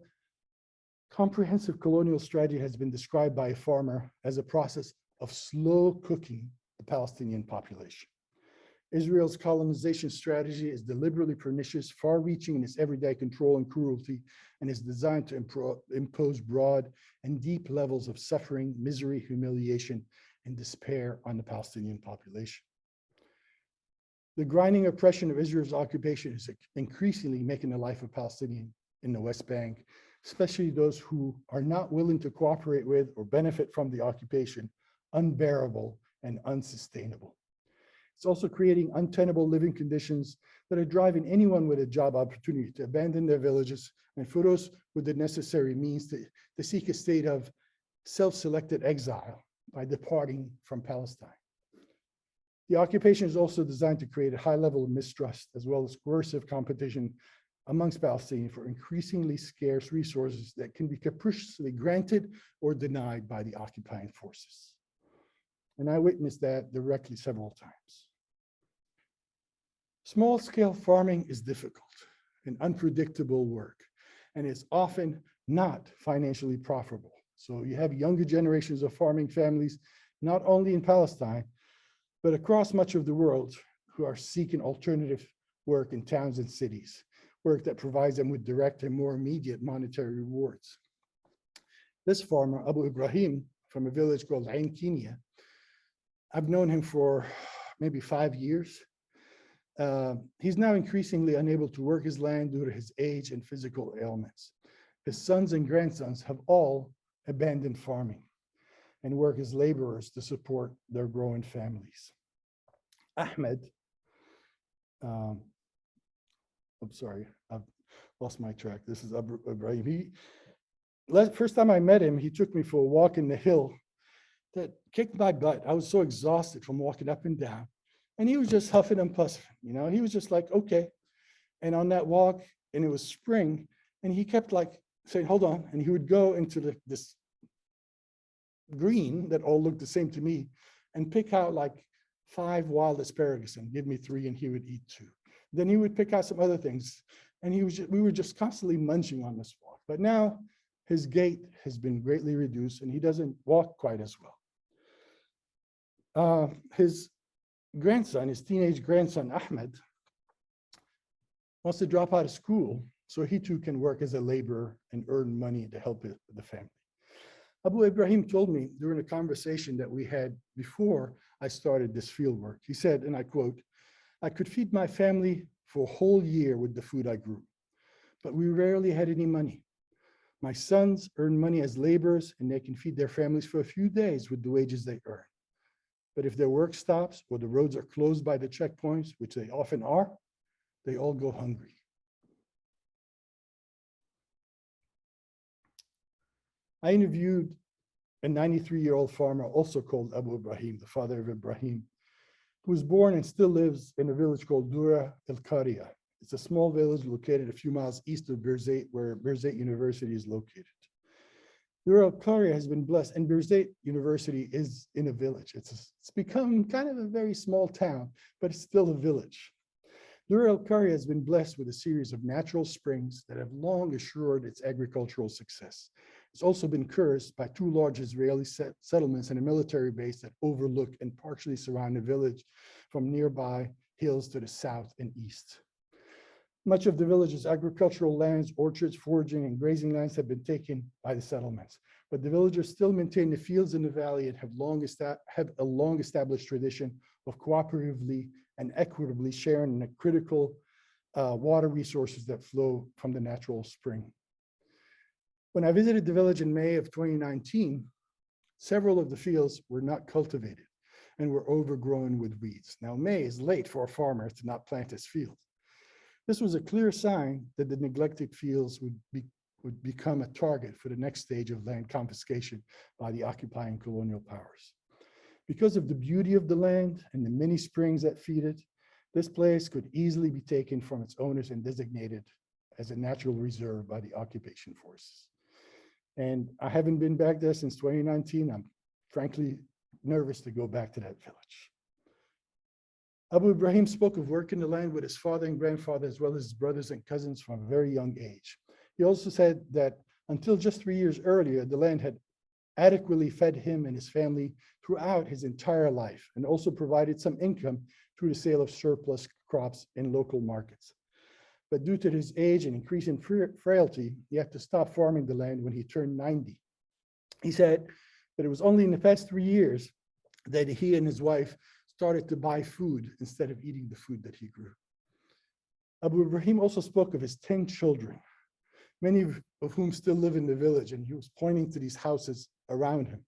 comprehensive colonial strategy has been described by a farmer as a process of slow cooking the Palestinian population. Israel's colonization strategy is deliberately pernicious, far-reaching in its everyday control and cruelty, and is designed to impose broad and deep levels of suffering, misery, humiliation, and despair on the Palestinian population. The grinding oppression of Israel's occupation is increasingly making the life of Palestinians in the West Bank, especially those who are not willing to cooperate with or benefit from the occupation, unbearable and unsustainable. It's also creating untenable living conditions that are driving anyone with a job opportunity to abandon their villages, and for those with the necessary means to seek a state of self-selected exile by departing from Palestine. The occupation is also designed to create a high level of mistrust as well as coercive competition amongst Palestinians for increasingly scarce resources that can be capriciously granted or denied by the occupying forces. And I witnessed that directly several times. Small-scale farming is difficult and unpredictable work, and it's often not financially profitable. So you have younger generations of farming families, not only in Palestine, but across much of the world, who are seeking alternative work in towns and cities, work that provides them with direct and more immediate monetary rewards. This farmer, Abu Ibrahim, from a village called Ain Kinya, I've known him for maybe 5 years. He's now increasingly unable to work his land due to his age and physical ailments. His sons and grandsons have all abandoned farming and work as laborers to support their growing families. Ahmed, I'm sorry, I've lost my track. This is Abu Ibrahim. First time I met him, he took me for a walk in the hill that kicked my butt. I was so exhausted from walking up and down. And he was just huffing and puffing, you know, he was just like, okay. And on that walk, and it was spring, and he kept like saying, hold on. And he would go into this green that all looked the same to me and pick out like 5 wild asparagus and give me 3 and he would eat 2. Then he would pick out some other things and we were just constantly munching on this walk. But now his gait has been greatly reduced and he doesn't walk quite as well. His grandson, his teenage grandson, Ahmed, wants to drop out of school so he too can work as a laborer and earn money to help the family. Abu Ibrahim told me during a conversation that we had before I started this field work. He said, and I quote, "I could feed my family for a whole year with the food I grew, but we rarely had any money. My sons earn money as laborers and they can feed their families for a few days with the wages they earn. But if their work stops or the roads are closed by the checkpoints, which they often are, they all go hungry." I interviewed a 93-year-old farmer, also called Abu Ibrahim, the father of Ibrahim, who was born and still lives in a village called Dura el-Qaria. It's a small village located a few miles east of Birzeit, where Birzeit University is located. Dura el-Qaria has been blessed, and Birzeit University is in a village. It's become kind of a very small town, but it's still a village. Dura el-Qaria has been blessed with a series of natural springs that have long assured its agricultural success. It's also been cursed by 2 large Israeli settlements and a military base that overlook and partially surround the village from nearby hills to the south and east. Much of the village's agricultural lands, orchards, foraging, and grazing lands have been taken by the settlements, but the villagers still maintain the fields in the valley and have a long established tradition of cooperatively and equitably sharing the critical water resources that flow from the natural spring. When I visited the village in May of 2019, several of the fields were not cultivated and were overgrown with weeds. Now, May is late for a farmer to not plant his field. This was a clear sign that the neglected fields would become a target for the next stage of land confiscation by the occupying colonial powers. Because of the beauty of the land and the many springs that feed it, this place could easily be taken from its owners and designated as a natural reserve by the occupation forces. And I haven't been back there since 2019. I'm frankly nervous to go back to that village. Abu Ibrahim spoke of working the land with his father and grandfather, as well as his brothers and cousins from a very young age. He also said that until just 3 years earlier, the land had adequately fed him and his family throughout his entire life, and also provided some income through the sale of surplus crops in local markets. But due to his age and increasing frailty, he had to stop farming the land when he turned 90. He said that it was only in the past 3 years that he and his wife started to buy food instead of eating the food that he grew. Abu Ibrahim also spoke of his 10 children, many of whom still live in the village, and he was pointing to these houses around him.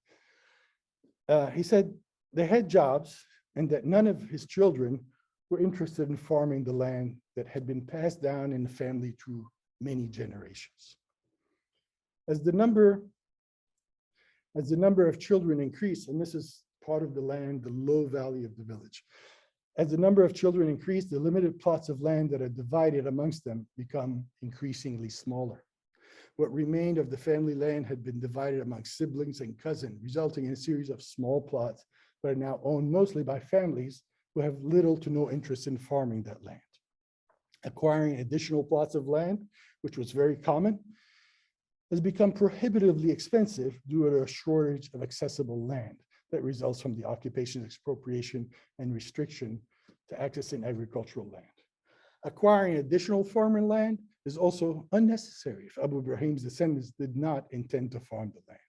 He said they had jobs and that none of his children were interested in farming the land that had been passed down in the family through many generations. As the number of children increased, and this is part of the land, the low valley of the village. As the number of children increased, the limited plots of land that are divided amongst them become increasingly smaller. What remained of the family land had been divided among siblings and cousins, resulting in a series of small plots that are now owned mostly by families who have little to no interest in farming that land. Acquiring additional plots of land, which was very common, has become prohibitively expensive due to a shortage of accessible land that results from the occupation, expropriation, and restriction to accessing agricultural land. Acquiring additional farming land is also unnecessary if Abu Ibrahim's descendants did not intend to farm the land.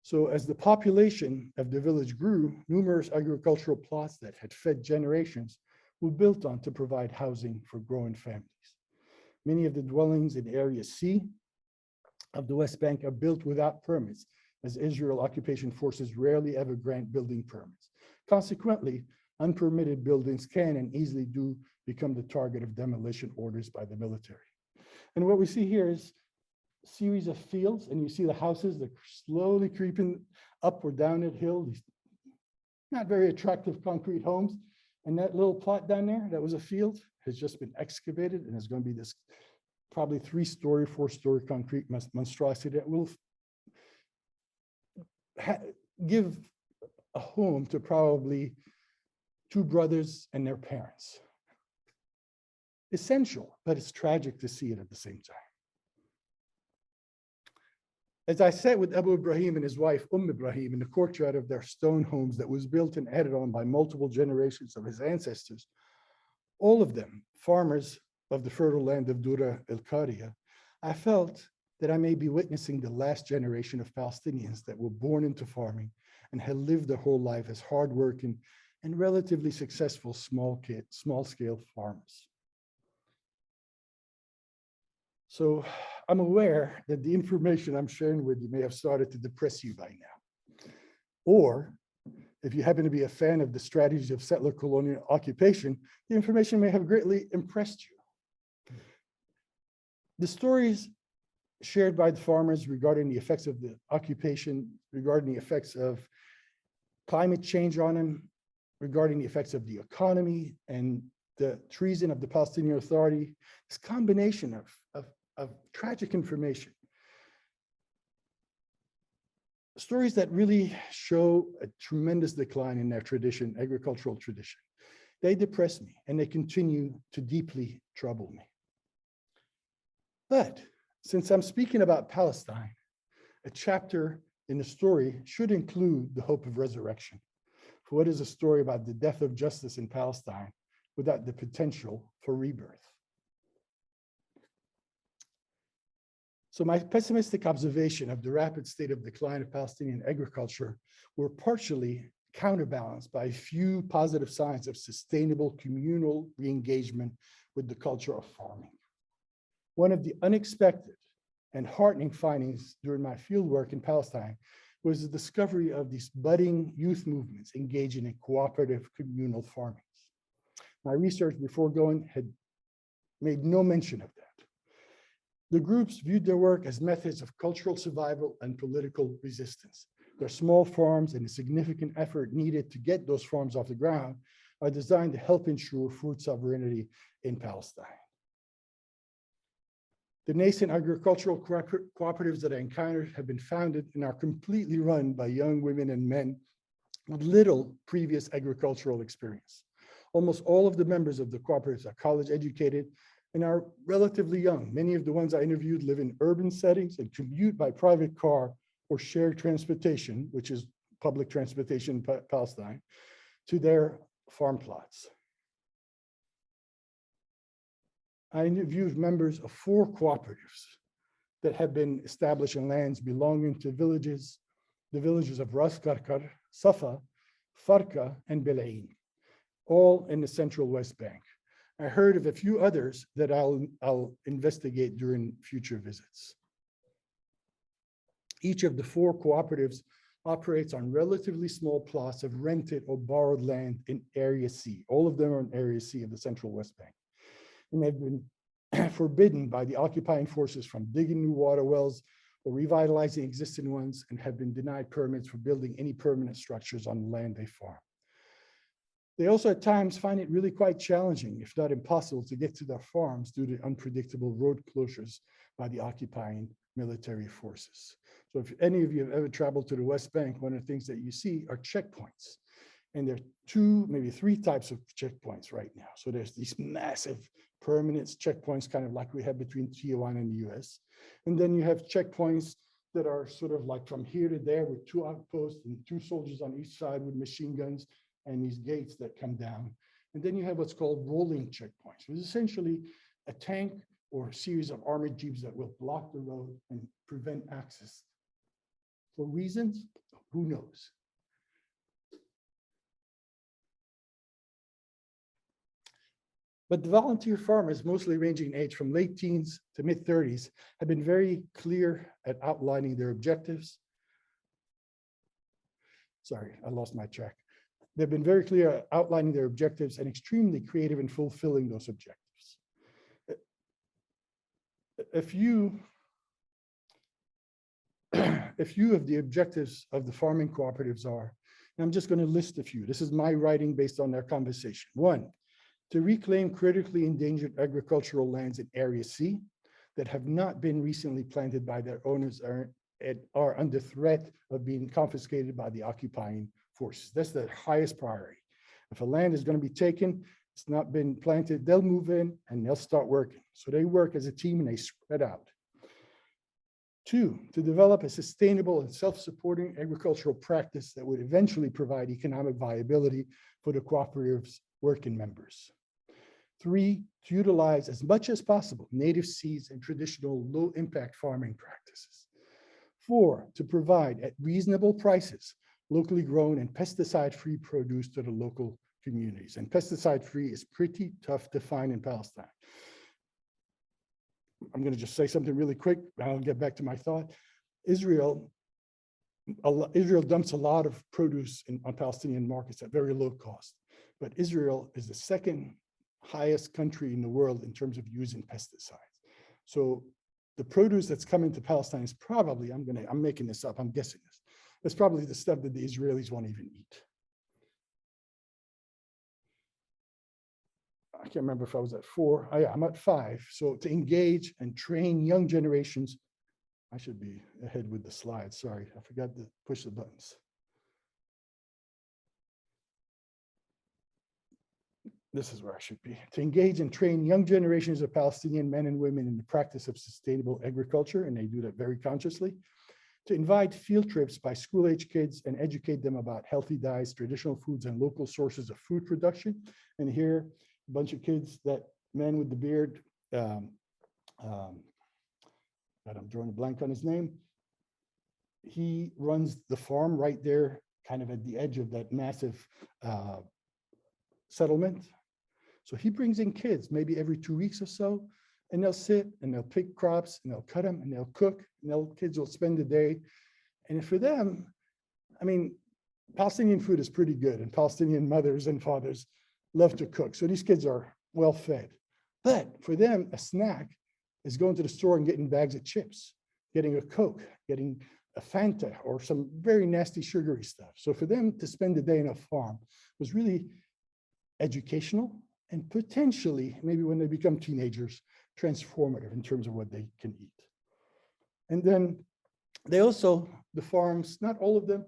So as the population of the village grew, numerous agricultural plots that had fed generations were built on to provide housing for growing families. Many of the dwellings in Area C of the West Bank are built without permits, as Israel occupation forces rarely ever grant building permits. Consequently, unpermitted buildings can and easily do become the target of demolition orders by the military. And what we see here is a series of fields, and you see the houses that are slowly creeping up or down that hill, these not very attractive concrete homes. And that little plot down there, that was a field, has just been excavated, and it's going to be this probably 3-story, 4-story concrete monstrosity that will give a home to probably 2 brothers and their parents. Essential, but it's tragic to see it at the same time. As I sat with Abu Ibrahim and his wife, Ibrahim, in the courtyard of their stone homes that was built and added on by multiple generations of his ancestors, all of them farmers of the fertile land of Dura el-Qaria, I felt that I may be witnessing the last generation of Palestinians that were born into farming and had lived their whole life as hardworking and relatively successful small-scale farmers. So I'm aware that the information I'm sharing with you may have started to depress you by now. Or if you happen to be a fan of the strategy of settler colonial occupation, the information may have greatly impressed you. The stories shared by the farmers regarding the effects of the occupation, regarding the effects of climate change on them, regarding the effects of the economy and the treason of the Palestinian Authority, this combination of tragic information. Stories that really show a tremendous decline in their tradition, agricultural tradition. They depress me and they continue to deeply trouble me. But since I'm speaking about Palestine, a chapter in the story should include the hope of resurrection. For what is a story about the death of justice in Palestine without the potential for rebirth? So my pessimistic observation of the rapid state of decline of Palestinian agriculture were partially counterbalanced by a few positive signs of sustainable communal re-engagement with the culture of farming. One of the unexpected and heartening findings during my fieldwork in Palestine was the discovery of these budding youth movements engaging in cooperative communal farming. My research before going had made no mention of that. The groups viewed their work as methods of cultural survival and political resistance. Their small farms and the significant effort needed to get those farms off the ground are designed to help ensure food sovereignty in Palestine. The nascent agricultural cooperatives that I encountered have been founded and are completely run by young women and men with little previous agricultural experience. Almost all of the members of the cooperatives are college educated and are relatively young. Many of the ones I interviewed live in urban settings and commute by private car or shared transportation, which is public transportation in Palestine, to their farm plots. I interviewed members of 4 cooperatives that have been established in lands belonging to villages, the villages of Ras Karkar, Safa, Farka, and Belain, all in the central West Bank. I heard of a few others that I'll investigate during future visits. Each of the 4 cooperatives operates on relatively small plots of rented or borrowed land in Area C. All of them are in Area C of the Central West Bank. And they've been forbidden by the occupying forces from digging new water wells or revitalizing existing ones, and have been denied permits for building any permanent structures on the land they farm. They also at times find it really quite challenging, if not impossible, to get to their farms due to unpredictable road closures by the occupying military forces. So if any of you have ever traveled to the West Bank, one of the things that you see are checkpoints. And there are two, maybe three types of checkpoints right now. So there's these massive permanent checkpoints, kind of like we have between Tijuana and the US. And then you have checkpoints that are sort of like from here to there with two outposts and two soldiers on each side with machine guns and these gates that come down. And then you have what's called rolling checkpoints, which is essentially a tank or a series of armored jeeps that will block the road and prevent access. For reasons, who knows? But the volunteer farmers, mostly ranging in age from late teens to mid 30s, have been very clear at outlining their objectives. Sorry, I lost my track. They've been very clear at outlining their objectives and extremely creative in fulfilling those objectives. A few of the objectives of the farming cooperatives are, and I'm just going to list a few. This is my writing based on their conversation. One, to reclaim critically endangered agricultural lands in Area C that have not been recently planted by their owners are under threat of being confiscated by the occupying forces. That's the highest priority. If a land is going to be taken, it's not been planted, they'll move in and they'll start working. So they work as a team and they spread out. Two, to develop a sustainable and self-supporting agricultural practice that would eventually provide economic viability for the cooperative's working members. Three, to utilize as much as possible native seeds and traditional low-impact farming practices. Four, to provide at reasonable prices locally grown and pesticide-free produce to the local communities. And pesticide-free is pretty tough to find in Palestine. I'm going to just say something really quick, and I'll get back to my thought. Israel dumps a lot of produce on Palestinian markets at very low cost, but Israel is the second highest country in the world in terms of using pesticides. So the produce that's coming to Palestine is probably, I'm making this up, I'm guessing this, that's probably the stuff that the Israelis won't even eat. I can't remember if I was at 4. Oh, yeah, I'm at 5. So to engage and train young generations, I should be ahead with the slides. Sorry, I forgot to push the buttons. This is where I should be. To engage and train young generations of Palestinian men and women in the practice of sustainable agriculture, and they do that very consciously. To invite field trips by school-age kids and educate them about healthy diets, traditional foods, and local sources of food production. And here, a bunch of kids, that man with the beard, I'm drawing a blank on his name. He runs the farm right there, kind of at the edge of that massive settlement. So he brings in kids maybe every 2 weeks or so, and they'll sit and they'll pick crops and they'll cut them and they'll cook, and kids will spend the day. And for them, I mean, Palestinian food is pretty good, and Palestinian mothers and fathers love to cook. So these kids are well fed. But for them, a snack is going to the store and getting bags of chips, getting a Coke, getting a Fanta, or some very nasty sugary stuff. So for them to spend the day in a farm was really educational and potentially, maybe when they become teenagers, transformative in terms of what they can eat. And then they also, the farms, not all of them,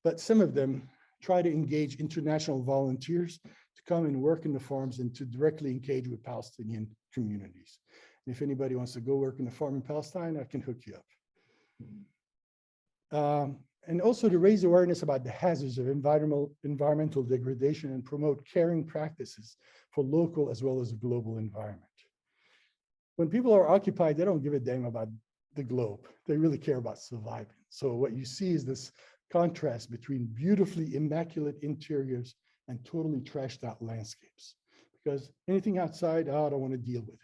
but some of them try to engage international volunteers to come and work in the farms and to directly engage with Palestinian communities. And if anybody wants to go work in a farm in Palestine, I can hook you up. And also to raise awareness about the hazards of environmental degradation and promote caring practices for local as well as the global environment. When people are occupied, they don't give a damn about the globe. They really care about surviving. So what you see is this contrast between beautifully immaculate interiors and totally trashed out landscapes. Because anything outside, oh, I don't want to deal with it.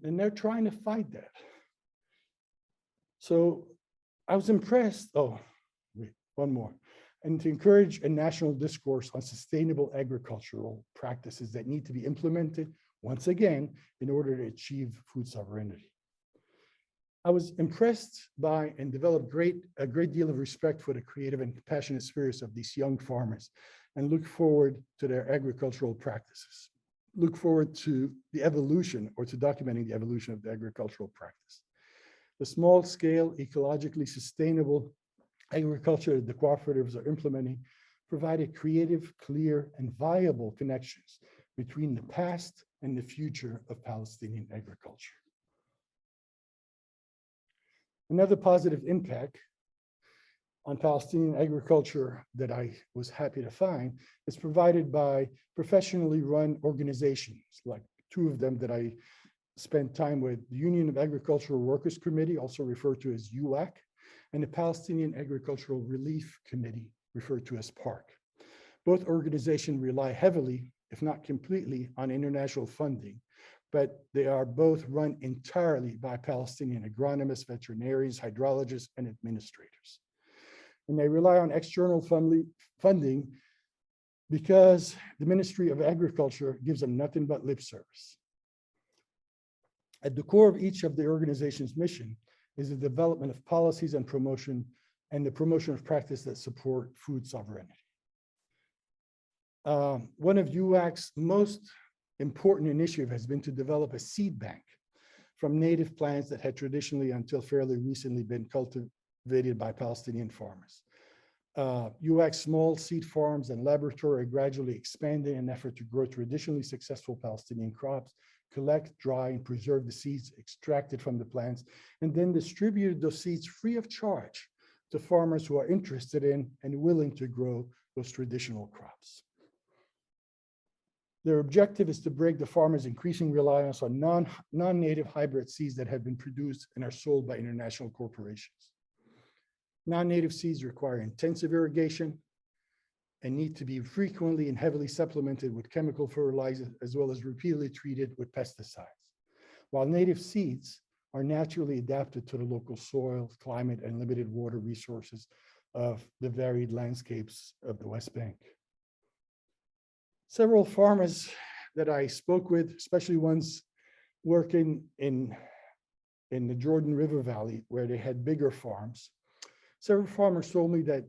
And they're trying to fight that. So I was impressed. Oh, wait, one more. And to encourage a national discourse on sustainable agricultural practices that need to be implemented, once again, in order to achieve food sovereignty. I was impressed by and developed a great deal of respect for the creative and compassionate spirits of these young farmers, and look forward to their agricultural practices. Look forward to the evolution, or to documenting the evolution of the agricultural practice. The small scale, ecologically sustainable agriculture that the cooperatives are implementing provided creative, clear, and viable connections between the past and the future of Palestinian agriculture. Another positive impact on Palestinian agriculture that I was happy to find is provided by professionally run organizations, like two of them that I spent time with: the Union of Agricultural Workers Committee, also referred to as UAC, and the Palestinian Agricultural Relief Committee, referred to as PARC. Both organizations rely heavily, if not completely, on international funding, but they are both run entirely by Palestinian agronomists, veterinarians, hydrologists, and administrators. And they rely on external funding because the Ministry of Agriculture gives them nothing but lip service. At the core of each of the organization's mission is the development of policies and the promotion of practice that support food sovereignty. One of UAC's most important initiatives has been to develop a seed bank from native plants that had traditionally, until fairly recently, been cultivated by Palestinian farmers. UAC's small seed farms and laboratory are gradually expanding in an effort to grow traditionally successful Palestinian crops, collect, dry, and preserve the seeds extracted from the plants, and then distribute those seeds free of charge to farmers who are interested in and willing to grow those traditional crops. Their objective is to break the farmers' increasing reliance on non-native hybrid seeds that have been produced and are sold by international corporations. Non-native seeds require intensive irrigation and need to be frequently and heavily supplemented with chemical fertilizers, as well as repeatedly treated with pesticides. While native seeds are naturally adapted to the local soil, climate, and limited water resources of the varied landscapes of the West Bank. Several farmers that I spoke with, especially ones working in the Jordan River Valley, where they had bigger farms, several farmers told me that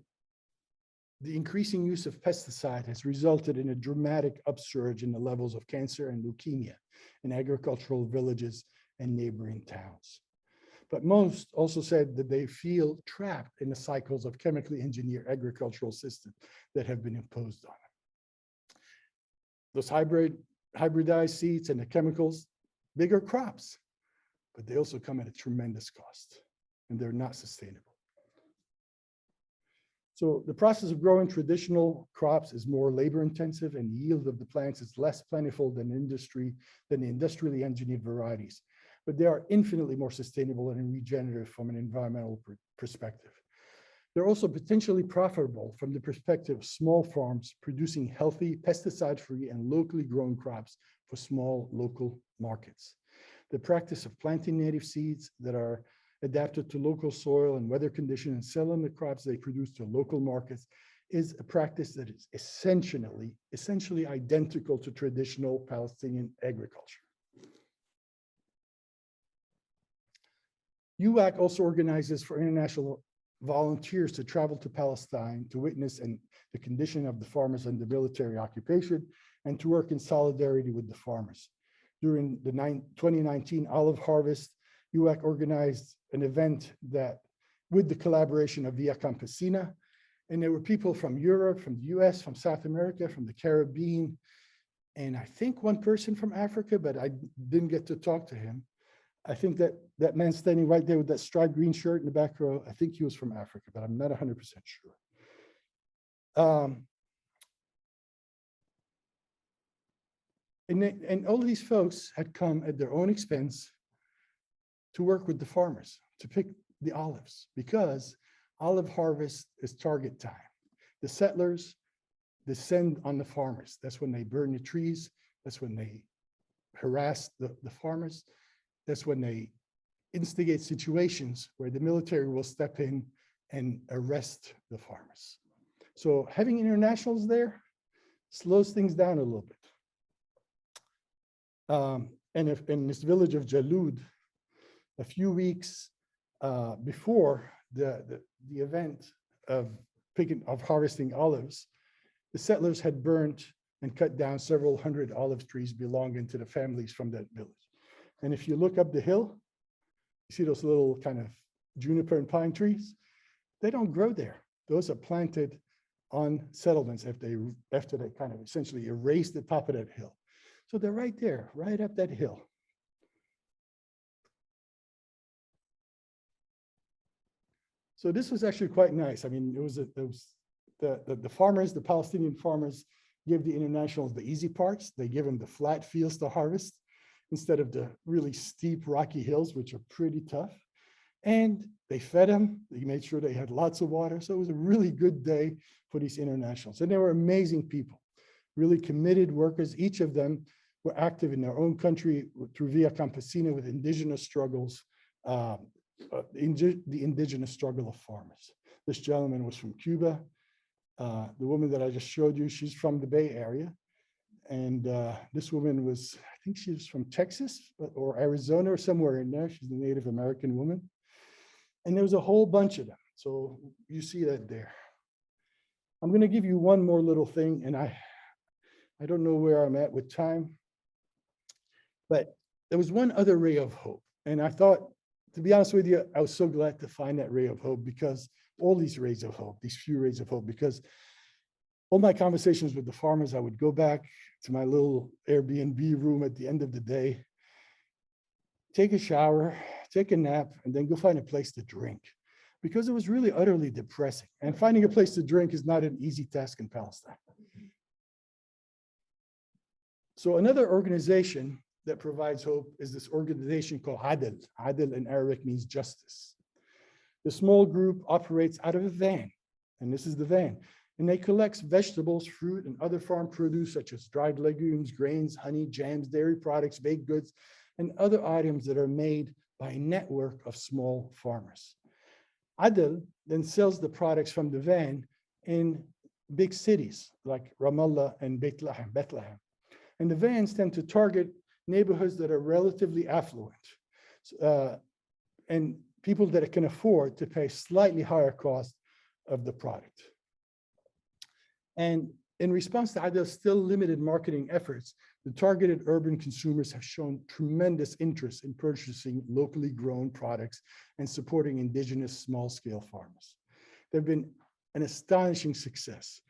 the increasing use of pesticide has resulted in a dramatic upsurge in the levels of cancer and leukemia in agricultural villages and neighboring towns. But most also said that they feel trapped in the cycles of chemically engineered agricultural systems that have been imposed on them. Those hybridized seeds and the chemicals, bigger crops, but they also come at a tremendous cost, and they're not sustainable. So the process of growing traditional crops is more labor intensive, and the yield of the plants is less plentiful than the industrially engineered varieties, but they are infinitely more sustainable and regenerative from an environmental perspective. They're also potentially profitable from the perspective of small farms producing healthy, pesticide-free, and locally grown crops for small local markets. The practice of planting native seeds that are adapted to local soil and weather conditions and selling the crops they produce to local markets is a practice that is essentially identical to traditional Palestinian agriculture. UAC also organizes for international volunteers to travel to Palestine to witness the condition of the farmers under military occupation and to work in solidarity with the farmers. During the 2019 olive harvest, UAC organized an event that, with the collaboration of Via Campesina, and there were people from Europe, from the US, from South America, from the Caribbean, and I think one person from Africa, but I didn't get to talk to him. I think that man standing right there with that striped green shirt in the back row, I think he was from Africa, but I'm not 100% sure. And all of these folks had come at their own expense to work with the farmers, to pick the olives, because olive harvest is target time. The settlers descend on the farmers. That's when they burn the trees. That's when they harass the farmers. That's when they instigate situations where the military will step in and arrest the farmers. So having internationals there slows things down a little bit. And if in this village of Jalud, a few weeks before the event of harvesting olives, the settlers had burnt and cut down several hundred olive trees belonging to the families from that village. And if you look up the hill, you see those little kind of juniper and pine trees? They don't grow there. Those are planted on settlements after they kind of essentially erase the top of that hill. So they're right there, right up that hill. So this was actually quite nice. I mean, the farmers, the Palestinian farmers, give the internationals the easy parts. They give them the flat fields to harvest instead of the really steep rocky hills, which are pretty tough. And they fed them. They made sure they had lots of water. So it was a really good day for these internationals. And they were amazing people, really committed workers. Each of them were active in their own country through Via Campesina with indigenous struggles, the indigenous struggle of farmers. This gentleman was from Cuba. The woman that I just showed you, she's from the Bay Area. And this woman was, I think she was from Texas or Arizona or somewhere in there. She's a Native American woman. And there was a whole bunch of them. So you see that there. I'm going to give you one more little thing, and I don't know where I'm at with time, but there was one other ray of hope. And I thought, to be honest with you, I was so glad to find that ray of hope, because all these rays of hope, these few rays of hope, because all my conversations with the farmers, I would go back to my little Airbnb room at the end of the day, take a shower, take a nap, and then go find a place to drink, because it was really utterly depressing. And finding a place to drink is not an easy task in Palestine. So another organization that provides hope is this organization called Adel. Adel in Arabic means justice. The small group operates out of a van, and this is the van, and they collect vegetables, fruit, and other farm produce such as dried legumes, grains, honey, jams, dairy products, baked goods, and other items that are made by a network of small farmers. Adel then sells the products from the van in big cities like Ramallah and Bethlehem. And the vans tend to target neighborhoods that are relatively affluent and people that can afford to pay slightly higher cost of the product. And in response to Adel's still limited marketing efforts, the targeted urban consumers have shown tremendous interest in purchasing locally grown products and supporting indigenous small-scale farmers. They've been an astonishing success.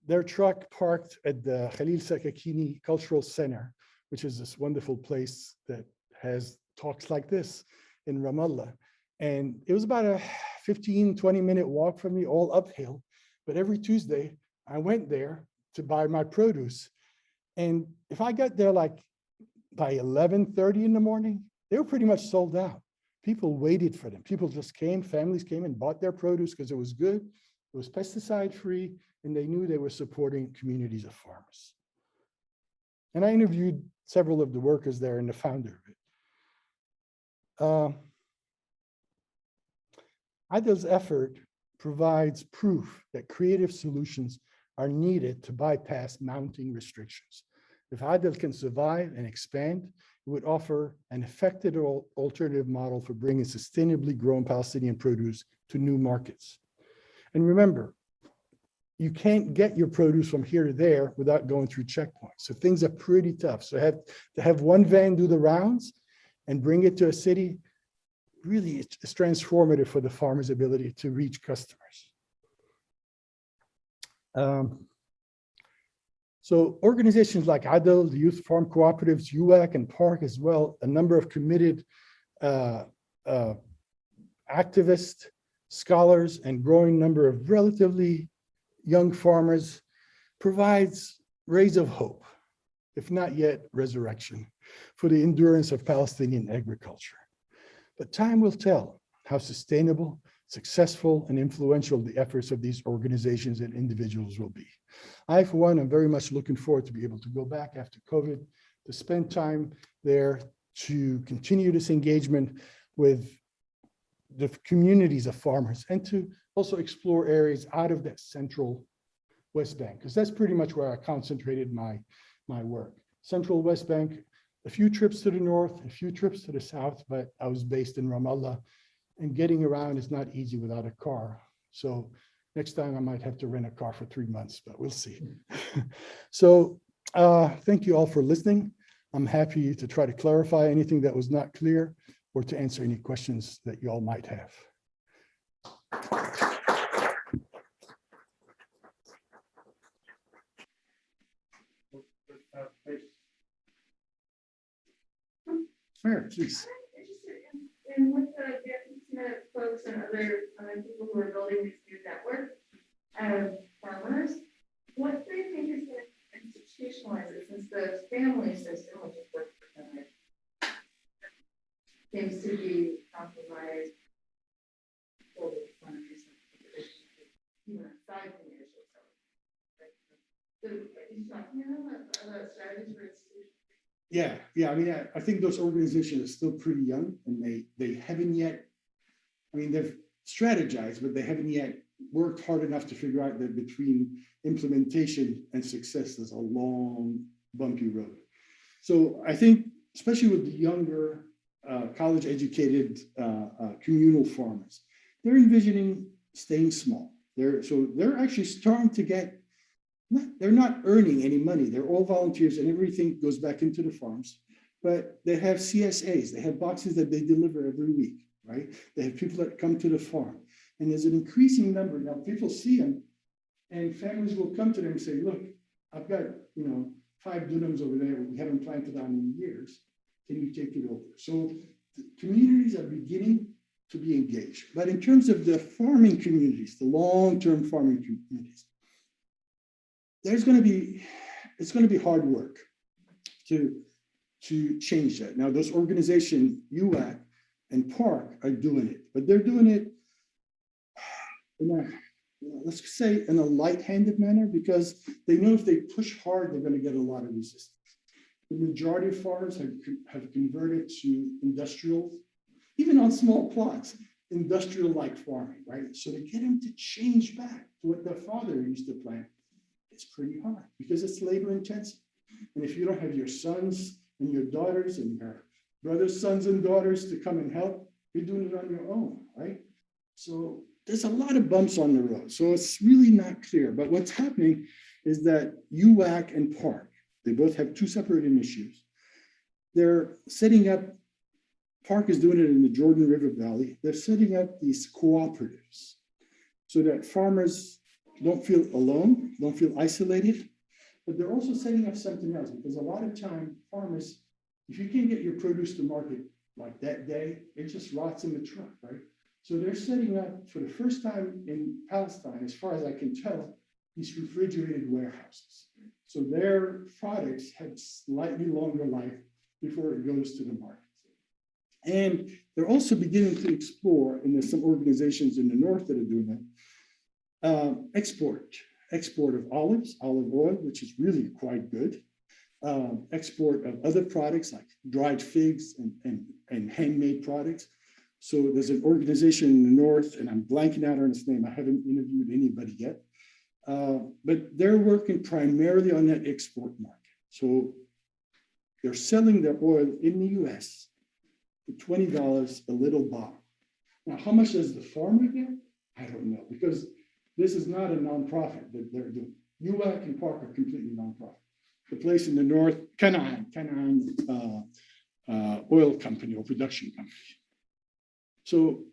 Their truck parked at the Khalil Sakakini Cultural Center, which is this wonderful place that has talks like this in Ramallah. And it was about a 15, 20-minute walk from me, all uphill. But every Tuesday, I went there to buy my produce. And if I got there like by 11:30 in the morning, they were pretty much sold out. People waited for them. People just came, families came and bought their produce because it was good, it was pesticide-free, and they knew they were supporting communities of farmers. And I interviewed several of the workers there and the founder of it. Adel's effort provides proof that creative solutions are needed to bypass mounting restrictions. If Adel can survive and expand, it would offer an effective alternative model for bringing sustainably grown Palestinian produce to new markets. And remember, you can't get your produce from here to there without going through checkpoints. So things are pretty tough. So to have one van do the rounds and bring it to a city, really it's transformative for the farmer's ability to reach customers. So organizations like Adel, the Youth Farm Cooperatives, UAC, and PARC as well, a number of committed activists, scholars, and growing number of relatively young farmers provides rays of hope, if not yet resurrection, for the endurance of Palestinian agriculture. But time will tell how sustainable, successful, and influential the efforts of these organizations and individuals will be. I, for one, am very much looking forward to be able to go back after COVID, to spend time there, to continue this engagement with the communities of farmers, and to also explore areas out of that central West Bank, because that's pretty much where I concentrated my work. Central West Bank, a few trips to the north, a few trips to the south, but I was based in Ramallah, and getting around is not easy without a car. So next time I might have to rent a car for 3 months, but we'll see. So thank you all for listening. I'm happy to try to clarify anything that was not clear or to answer any questions that you all might have. Fair, please. And with the Internet folks and other people who are building these new networks of farmers, what do you think is going to institutionalize it, since the family system, which is what seems to be compromised, even aside from the issue. So, you talking about strategies for institutions? Yeah. I mean, I think those organizations are still pretty young, and they haven't yet. I mean, they've strategized, but they haven't yet worked hard enough to figure out that between implementation and success, there's a long, bumpy road. So I think, especially with the younger, college-educated communal farmers, they're envisioning staying small. They're actually starting to get. They're not earning any money. They're all volunteers, and everything goes back into the farms. But they have CSAs. They have boxes that they deliver every week, right? They have people that come to the farm. And there's an increasing number. Now, people see them, and families will come to them and say, look, I've got, 5 dunums over there we haven't planted on in years. Can you take it over? So the communities are beginning to be engaged. But in terms of the farming communities, the long-term farming communities, it's going to be hard work to change that. Now, those organizations, UAC and PARC, are doing it, but they're doing it in let's say in a light-handed manner, because they know if they push hard, they're going to get a lot of resistance. The majority of farmers have converted to industrial, even on small plots, industrial-like farming, right? So to get them to change back to what their father used to plant, it's pretty hard because it's labor intensive. And if you don't have your sons and your daughters and your brothers, sons and daughters to come and help, you're doing it on your own, right? So there's a lot of bumps on the road. So it's really not clear. But what's happening is that UAC and PARC, they both have 2 separate initiatives. They're setting up, PARC is doing it in the Jordan River Valley. They're setting up these cooperatives so that farmers don't feel alone, don't feel isolated, but they're also setting up something else, because a lot of time farmers, if you can't get your produce to market like that day, it just rots in the truck, right? So they're setting up, for the first time in Palestine, as far as I can tell, these refrigerated warehouses. So their products have slightly longer life before it goes to the market. And they're also beginning to explore, and there's some organizations in the north that are doing that, export of olive oil, which is really quite good. Export of other products like dried figs and handmade products. So there's an organization in the north, and I'm blanking out on its name. I haven't interviewed anybody yet, but they're working primarily on that export market. So they're selling their oil in the US for $20 a little bottle. Now, how much does the farmer get? I don't know, because this is not a nonprofit that they're doing. UAC and PARC are completely nonprofit. The place in the north, Canaan oil company or production company. So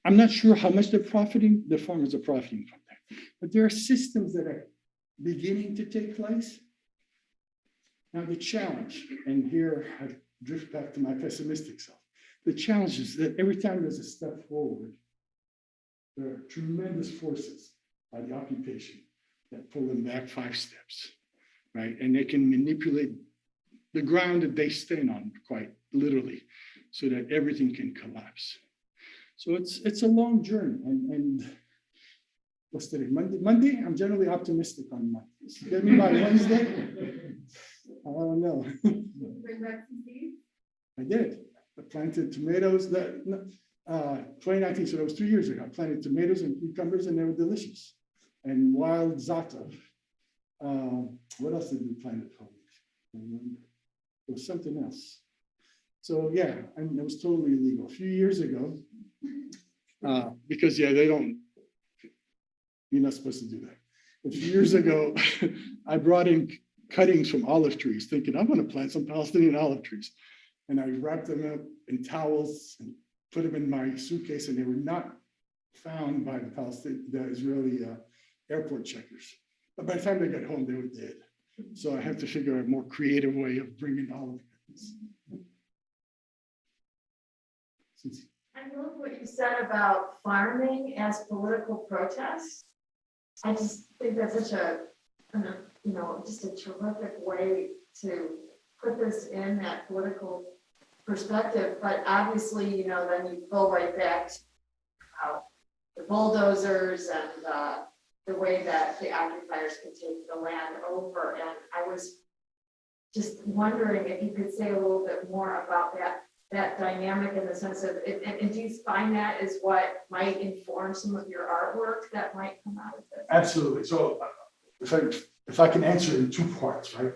I'm not sure how much they're profiting. The farmers are profiting from that. But there are systems that are beginning to take place. Now the challenge, and here I drift back to my pessimistic self. The challenge is that every time there's a step forward, there are tremendous forces by the occupation that pull them back 5 steps, right? And they can manipulate the ground that they stand on, quite literally, so that everything can collapse. So it's a long journey. And what's today? Monday? I'm generally optimistic on Mondays. Get me by Wednesday? I don't know. Bring back some seeds? I did. I planted tomatoes. 2019, so that was 2 years ago. I planted tomatoes and cucumbers and they were delicious. And wild za'atar. What else did we plant at home? There was something else. So yeah, I mean, it was totally illegal. A few years ago, because yeah, you're not supposed to do that. A few years ago, I brought in cuttings from olive trees, thinking I'm going to plant some Palestinian olive trees. And I wrapped them up in towels and put them in my suitcase, and they were not found by the Israeli airport checkers. But by the time they got home, they were dead. So I had to figure out a more creative way of bringing olive cuttings. I love what you said about farming as political protest. I just think that's such a, just a terrific way to put this in that political perspective. But obviously, then you go right back to the bulldozers and the way that the occupiers can take the land over. And I was just wondering if you could say a little bit more about that dynamic in the sense of, and do you find that is what might inform some of your artwork that might come out of this? Absolutely. So if I can answer it in 2 parts, right?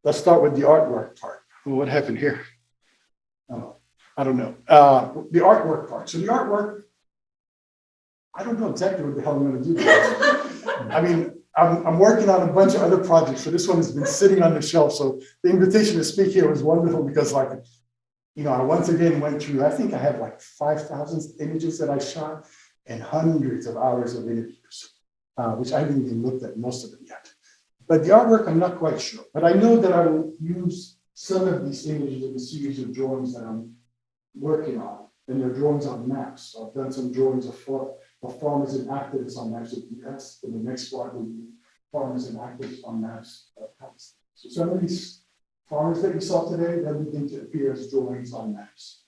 Let's start with the artwork part. Well, what happened here? I don't know. The artwork part. So the artwork, I don't know exactly what the hell I'm going to do. I mean, I'm working on a bunch of other projects. So this one has been sitting on the shelf. So the invitation to speak here was wonderful because I once again went through, I think I have like 5,000 images that I shot and hundreds of hours of interviews, which I haven't even looked at most of them yet. But the artwork, I'm not quite sure. But I know that I will use some of these images in a series of drawings that I'm working on. And they're drawings on maps. So I've done some drawings of farmers and activists on maps of the US. And the next part will be farmers and activists on maps of Palestine. So some of these farmers that you saw today, they'll begin to appear as drawings on maps.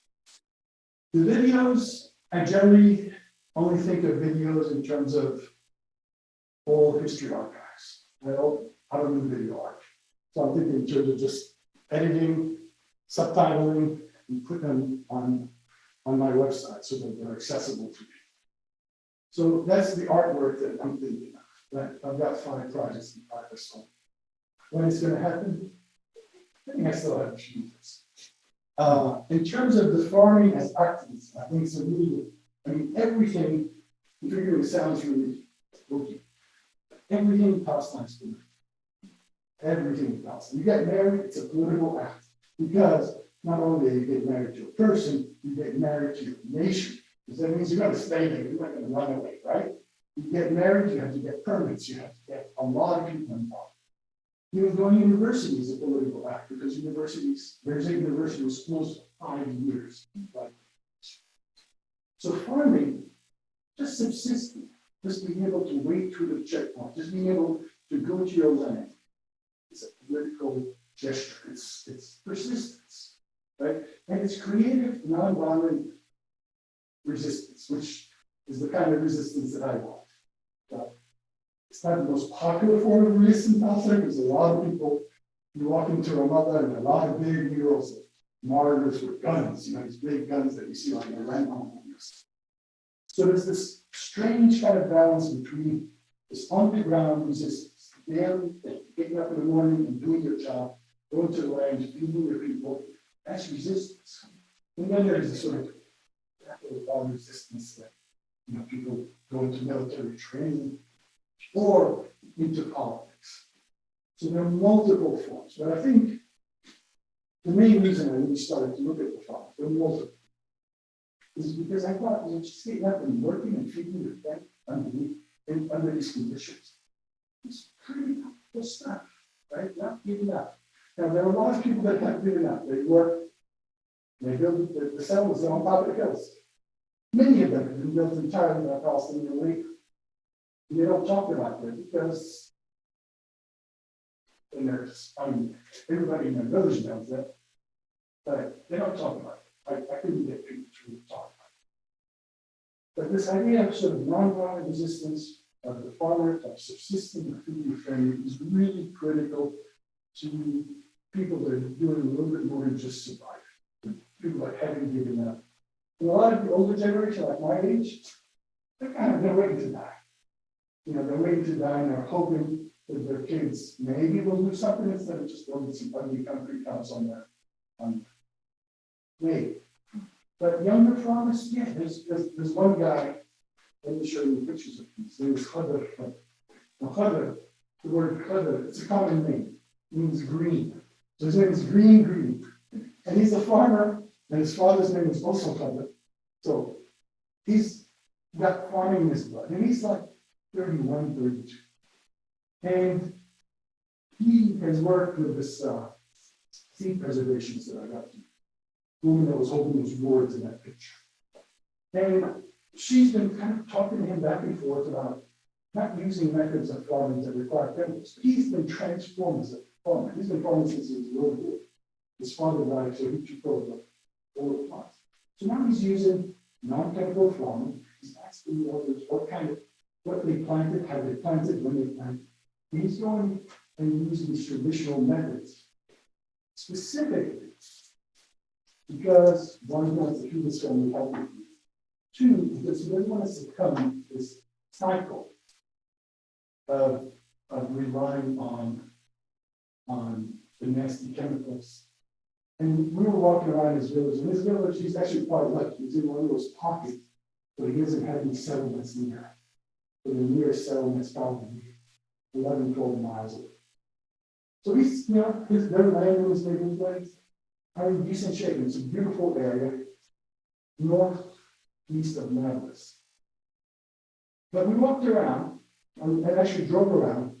The videos, I generally only think of videos in terms of oral history archives. I don't do video art. So I'm thinking in terms of just editing, subtitling, and putting them on my website so that they're accessible to me. So that's the artwork that I'm thinking of. Right? I've got 5 projects in progress. So when it's going to happen, I think I still have a few years. In terms of the farming as activists, I think it's a really, everything, the figure sounds really spooky. Everything in Palestine is political. Everything in Palestine. You get married, it's a political act. Because not only do you get married to a person, you get married to your nation. Because that means you're going to stay there, you're not going to run away, right? You get married, you have to get permits, you have to get a lot of people involved. Even going to university is a political act because there's a university was closed for 5 years. Right? So farming, just subsisting, just being able to wait through the checkpoint, just being able to go to your land, it's a political gesture. It's persistence, right? And it's creative, nonviolent resistance, which is the kind of resistance that I want. It's not the most popular form of resistance out there because a lot of people, you walk into Ramallah and a lot of big murals of martyrs with guns, these big guns that you see on the landmark movies. So there's this strange kind of balance between this on-the-ground resistance, daily, getting up in the morning and doing your job, going to the land, feeding your people, that's resistance. And then there's this sort of resistance that people go into military training or into politics. So there are multiple forms, but I think the main reason I really started to look at the farm, there are multiple, is because I thought, just getting up and working and feeding your family under these conditions. It's pretty good stuff, right? Not giving up. Now, there are a lot of people that have given up. They work, they build the settlements on top of the hills. Many of them have been built entirely by Palestinian labor. They don't talk about it because everybody in the village knows that, but they don't talk about it. I couldn't get people to talk about it. But this idea of sort of nonviolent resistance of the farmer, of subsisting and feeding your family is really critical to people that are doing a little bit more than just survive. People that haven't given up And a lot of the older generation, like my age, they're waiting to die. You know, they're waiting to die and they're hoping that their kids maybe will do something instead of just building some ugly concrete house on their way. But younger farmers, yeah, there's one guy, let me show you pictures of him. His name is Khadr. Now, Khadr, the word Khadr, it's a common name, it means green. So his name is Green. And he's a farmer, and his father's name is also Khadr. So he's got farming in his blood, and he's like 31, 32. And he has worked with this seed preservations that I got to. Woman that was holding those gourds in that picture. And she's been kind of talking to him back and forth about not using methods of farming that require chemicals. He's been transformed as a farmer. He's been farming since he was a little boy. His father died, so he took over all the plants. So now he's using non-chemical farming. He's asking the others what they planted, how they planted, when they planted. He's going and using these traditional methods. Specifically, because one, he wants to keep his family healthy. Two, because he doesn't want to succumb to this cycle of relying on the nasty chemicals. And we were walking around his village, and his village, he's actually quite lucky. He's in one of those pockets, but he doesn't have any settlements near. So the nearest settlement is probably 11, 12 miles away. So he's, you know, their land in his neighbor's place are in decent shape. It's a beautiful area, northeast of Memphis. But we walked around, and actually drove around,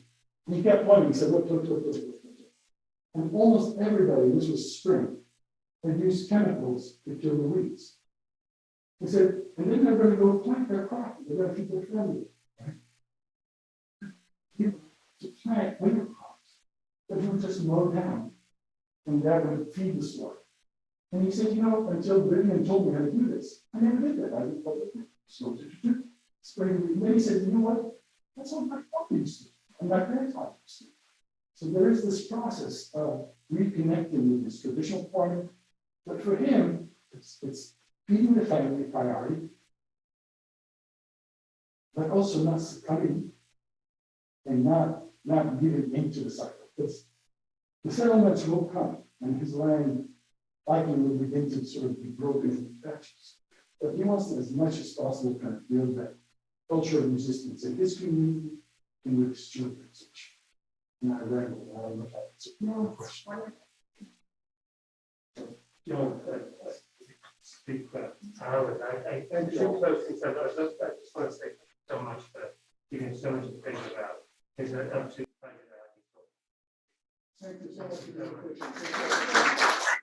and he kept pointing. He said, look. And almost everybody, this was spring, had used chemicals to kill the weeds. He said, and then they're going to go plant their crop. They're going to feed their family. To plant winter crops that would just mow down, and that would feed the soil. And he said, you know, until Vivian told me how to do this, I never did that. I didn't know what so spring. And then he said, you know what? That's what my father used to do, and my grandfather used to do. So there is this process of reconnecting with this traditional farming, but for him, it's feeding the family priority, but also not succumbing and not giving into the cycle. Because the settlements will come, and his land likely will begin to sort of be broken into patches. But he wants to, as much as possible, kind of build that culture of resistance in his community and with his children. Not a regular, so no question. You know, speak for hours. I think those things I just want to say so much for giving so much to think about. It's an absolute pleasure. Thank you so much.